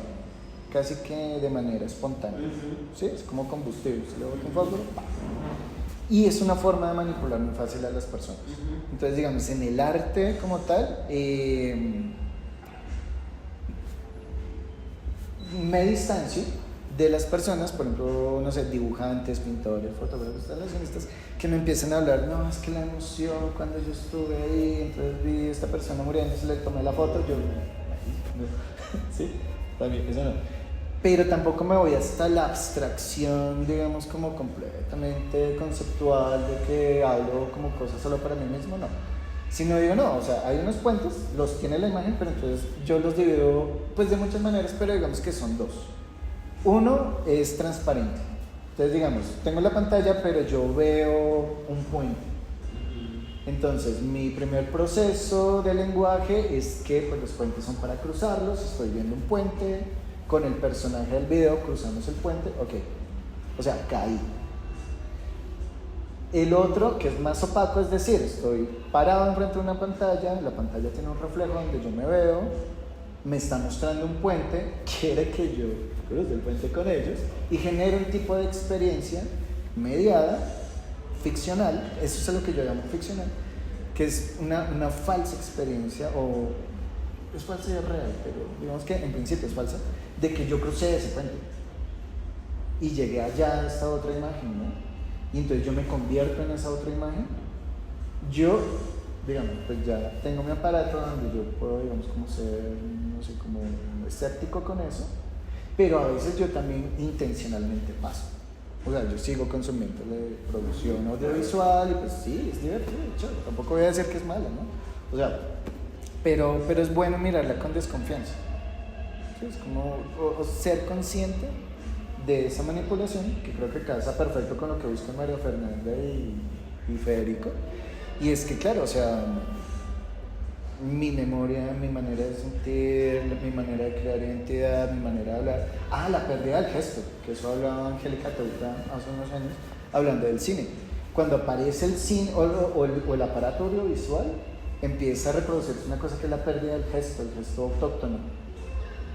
casi que de manera espontánea, ¿sí? Es como combustible, se le bota un fósforo, ¡pam! Y es una forma de manipular muy fácil a las personas. Entonces, digamos, en el arte como tal, me distancio de las personas, por ejemplo, no sé, dibujantes, pintores, fotógrafos, instalacionistas, que me empiezan a hablar, no, es que la emoción cuando yo estuve ahí, entonces vi a esta persona muriendo, entonces le tomé la foto, yo, no, sí, también, eso no. Pero tampoco me voy hasta la abstracción, digamos, como completamente conceptual, de que hablo como cosas solo para mí mismo, no. Sino digo, no, o sea, hay unos puentes, los tiene la imagen, pero entonces yo los divido, pues de muchas maneras, pero digamos que son dos. Uno es transparente. Entonces, digamos, tengo la pantalla, pero yo veo un puente. Entonces, mi primer proceso de lenguaje es que pues, los puentes son para cruzarlos. Estoy viendo un puente con el personaje del video, cruzamos el puente, ok. O sea, caí. El otro, que es más opaco, es decir, estoy parado enfrente de una pantalla, la pantalla tiene un reflejo donde yo me veo, me está mostrando un puente, quiere que yo cruce el puente con ellos y genere un tipo de experiencia mediada, ficcional, eso es lo que yo llamo ficcional, que es una falsa experiencia, o es falsa y es real, pero digamos que en principio es falsa, de que yo crucé ese puente y llegué allá a esta otra imagen, ¿no? Y entonces yo me convierto en esa otra imagen. Yo, digamos, pues ya tengo mi aparato donde yo puedo, digamos, como ser, no sé, como escéptico con eso, pero a veces yo también intencionalmente paso. O sea, yo sigo consumiendo de producción audiovisual y pues sí, es divertido, chévere. Tampoco voy a decir que es mala, ¿no? O sea, pero es bueno mirarla con desconfianza. ¿Sí? Es como o ser consciente de esa manipulación, que creo que casa perfecto con lo que buscan María Fernanda y Federico. Y es que, claro, o sea, mi memoria, mi manera de sentir, mi manera de crear identidad, mi manera de hablar. Ah, la pérdida del gesto, que eso hablaba Angélica Teuta hace unos años, hablando del cine. Cuando aparece el cine o el aparato audiovisual, empieza a reproducirse una cosa que es la pérdida del gesto, el gesto autóctono.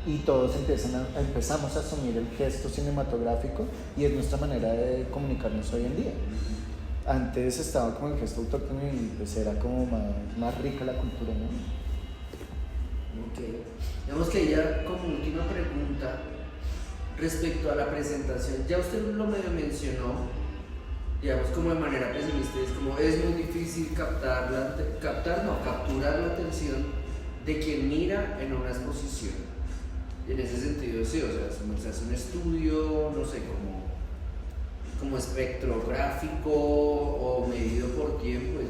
Y todos empezamos a asumir el gesto cinematográfico y es nuestra manera de comunicarnos hoy en día. Antes estaba como el gesto autóctono y pues era como más rica la cultura, ¿no? Ok. Digamos que ya como última pregunta respecto a la presentación, ya usted lo medio mencionó, digamos como de manera pesimista, es como es muy difícil capturar la atención de quien mira en una exposición. Y en ese sentido sí, o sea, se hace un estudio, no sé, como espectrográfico o medido por tiempo, es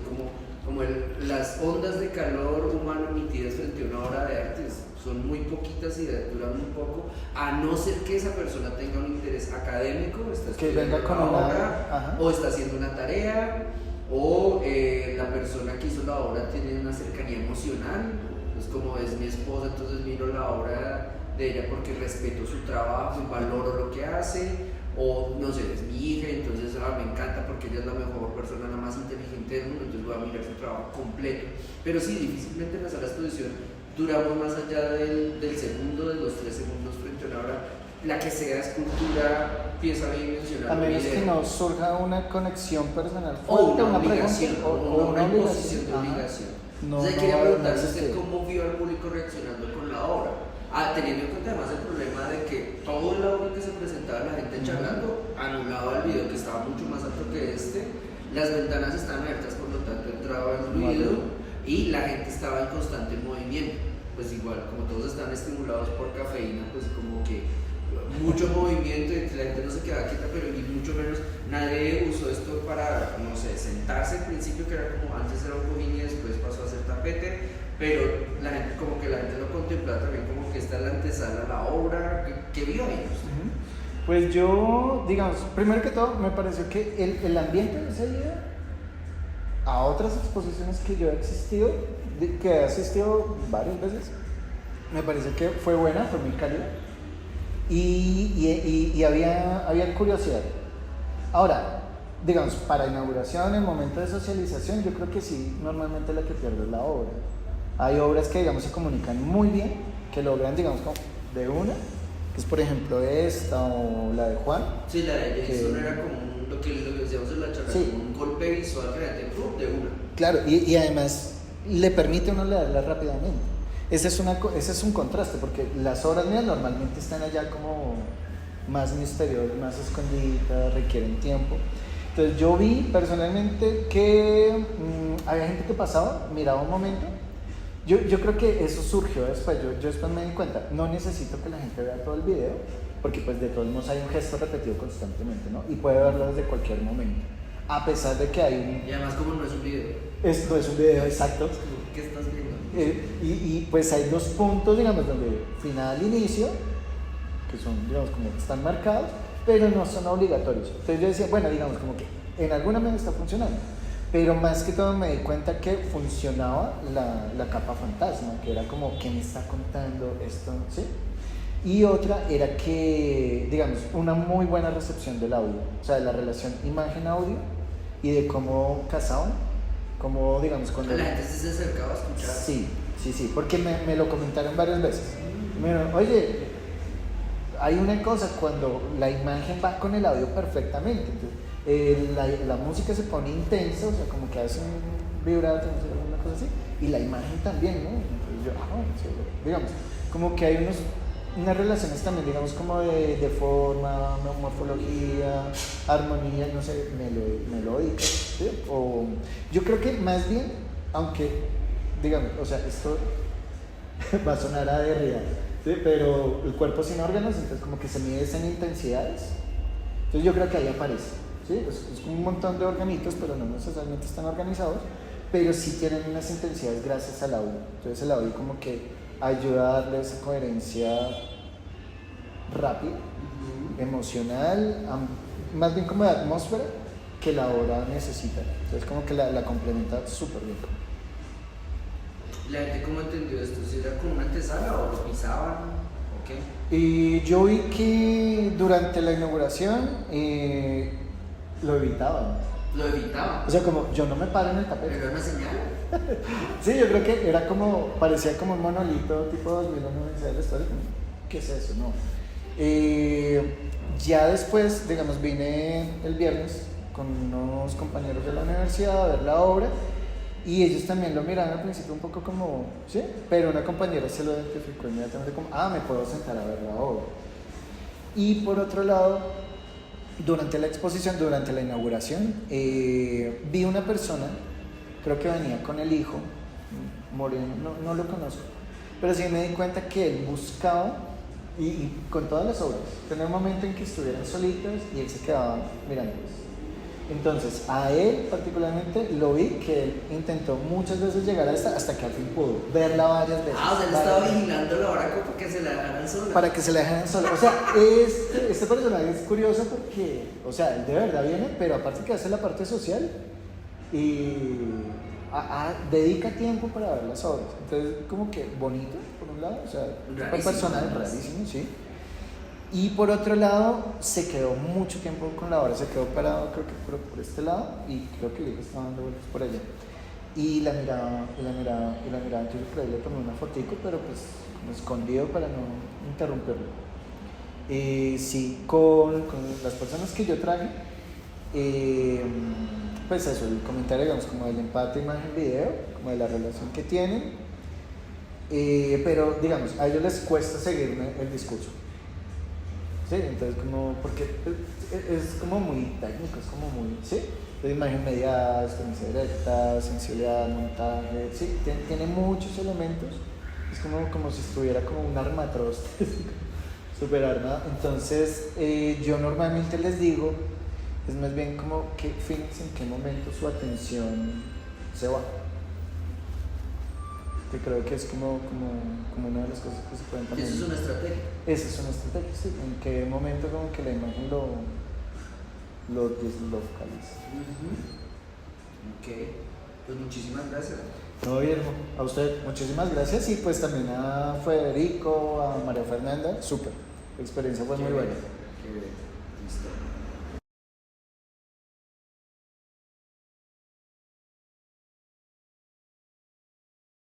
como las ondas de calor humano emitidas frente a una obra de arte son muy poquitas y duran muy poco, a no ser que esa persona tenga un interés académico, está estudiando una obra, o está haciendo una tarea, o la persona que hizo la obra tiene una cercanía emocional, es como es mi esposa, entonces miro la obra de ella porque respeto su trabajo y valoro lo que hace, o no sé, es mi hija, entonces me encanta porque ella es la mejor persona, la más inteligente del mundo, entonces voy a mirar su trabajo completo. Pero sí, difícilmente en la sala de exposición duramos más allá del segundo, de los 3 segundos frente a una obra, la que sea escultura, pieza bien mencionada. A menos que no surja una conexión personal o una obligación, o una imposición de obligación. No, entonces quería preguntarle usted cómo vio al público reaccionando con la obra. Teniendo en cuenta además el problema de que todo el audio que se presentaba, la gente charlando, anulaba el video que estaba mucho más alto que las ventanas estaban abiertas, por lo tanto entraba el ruido y la gente estaba en constante movimiento. Pues igual, como todos están estimulados por cafeína, pues como que mucho movimiento y la gente no se quedaba quieta, pero ni mucho menos nadie usó esto para, no sé, sentarse al principio, que era como antes era un cojín y después pasó a ser tapete. Pero la gente lo contemplaba también como que está en la antesala a la obra, ¿qué vio ellos? Pues yo, digamos, primero que todo me pareció que el ambiente de ese día, a otras exposiciones que yo he asistido varias veces, me parece que fue buena, fue muy cálida y había curiosidad. Ahora, digamos, para inauguración, en momento de socialización, yo creo que sí, normalmente la que pierde es la obra. Hay obras que, digamos, se comunican muy bien, que logran, digamos, como de una, que es, por ejemplo, esta o la de Juan. Sí, la de Jason era como lo que decíamos en la charla, sí, como un golpe visual creativo de una. Claro, y además le permite a uno leerla rápidamente. ese es un contraste, porque las obras mías normalmente están allá como más misteriosas, más escondidas, requieren tiempo. Entonces yo vi personalmente que había gente que pasaba, miraba un momento. Yo creo que eso surgió después, yo después me di cuenta, no necesito que la gente vea todo el video, porque pues de todos modos hay un gesto repetido constantemente, ¿no? Y puede verlo desde cualquier momento, a pesar de que hay un... Y además como no es un video. Esto es un video, exacto. ¿Qué estás viendo? Y pues hay dos puntos, digamos, donde final e inicio, que son, digamos, como que están marcados, pero no son obligatorios. Entonces yo decía, bueno, digamos, como que en alguna medida está funcionando. Pero más que todo me di cuenta que funcionaba la capa fantasma, que era como, ¿qué me está contando esto? ¿Sí? Y otra era que, digamos, una muy buena recepción del audio, o sea, de la relación imagen-audio y de cómo casaban, como, digamos, cuando... La gente se acercaba a escuchar. Sí, porque me lo comentaron varias veces. Me dijeron, oye, hay una cosa, cuando la imagen va con el audio perfectamente, entonces, la música se pone intensa, o sea, como que hace un vibrato, no sé, alguna cosa así, y la imagen también, ¿no? Entonces yo, sí, digamos, como que hay unas relaciones también, digamos, como de forma, morfología, armonía, no sé, melódica, ¿sí? O yo creo que más bien, aunque, digamos, o sea, esto va a sonar a de real, ¿sí? Pero el cuerpo sin órganos, entonces como que se mide en intensidades, entonces yo creo que ahí aparece. ¿Sí? Es como un montón de organitos, pero no necesariamente están organizados, pero sí tienen unas intensidades gracias al audio. Entonces el audio como que ayuda a darle esa coherencia rápida, emocional, más bien como de atmósfera que la obra necesita. Entonces como que la complementa súper bien. ¿La gente cómo entendió esto? ¿Si era como una antesala o lo pisaban? ¿O qué? Y yo vi que durante la inauguración lo evitaban. Lo evitaban. O sea, como yo no me paro en el tapete. Pero era una señal. Sí, yo creo que era como, parecía como un monolito tipo 2001 de la historia. ¿Qué es eso? No. Ya después, digamos, vine el viernes con unos compañeros de la universidad a ver la obra y ellos también lo miraron al principio un poco como, ¿sí? Pero una compañera se lo identificó inmediatamente como, me puedo sentar a ver la obra. Y por otro lado, durante la exposición, durante la inauguración, vi una persona, creo que venía con el hijo, moreno, no lo conozco, pero sí me di cuenta que él buscaba, y con todas las obras, tener un momento en que estuvieran solitos y él se quedaba mirándolos. Entonces, a él particularmente lo vi que él intentó muchas veces llegar a esta hasta que al fin pudo verla varias veces. O sea, él estaba vigilando la hora como para que se la dejaran sola. Para que se la dejaran sola. O sea, este personaje es curioso porque, o sea, él de verdad viene, pero aparte que hace la parte social y dedica tiempo para ver las obras. Entonces, como que bonito, por un lado, o sea, un personaje rarísimo, sí. Y por otro lado, se quedó mucho tiempo con la obra, se quedó parado, creo que por este lado, y creo que el hijo estaba dando vueltas por allá. Y la miraba, entonces por ahí le tomé una fotico, pero pues como escondido para no interrumpirlo. Sí, con las personas que yo traje, pues eso, el comentario, digamos, como del empate imagen-video, como de la relación que tienen, pero digamos, a ellos les cuesta seguirme el discurso. Sí, entonces como, porque es como muy técnico, es como muy, ¿sí? De imagen mediada, experiencia directa, sensibilidad, montaje, sí, tiene muchos elementos, es como si estuviera como un armatrost, super armado. Entonces yo normalmente les digo, es más bien como que fíjense en qué momento su atención se va. Que creo que es como una de las cosas que se pueden también... ¿Eso es una estrategia? Esa es una estrategia, sí. En qué momento como que la imagen lo deslocaliza. Ok, pues muchísimas gracias. No, Guillermo, a usted muchísimas gracias y pues también a Federico, a María Fernanda, súper. La experiencia fue muy buena. Qué bien, listo.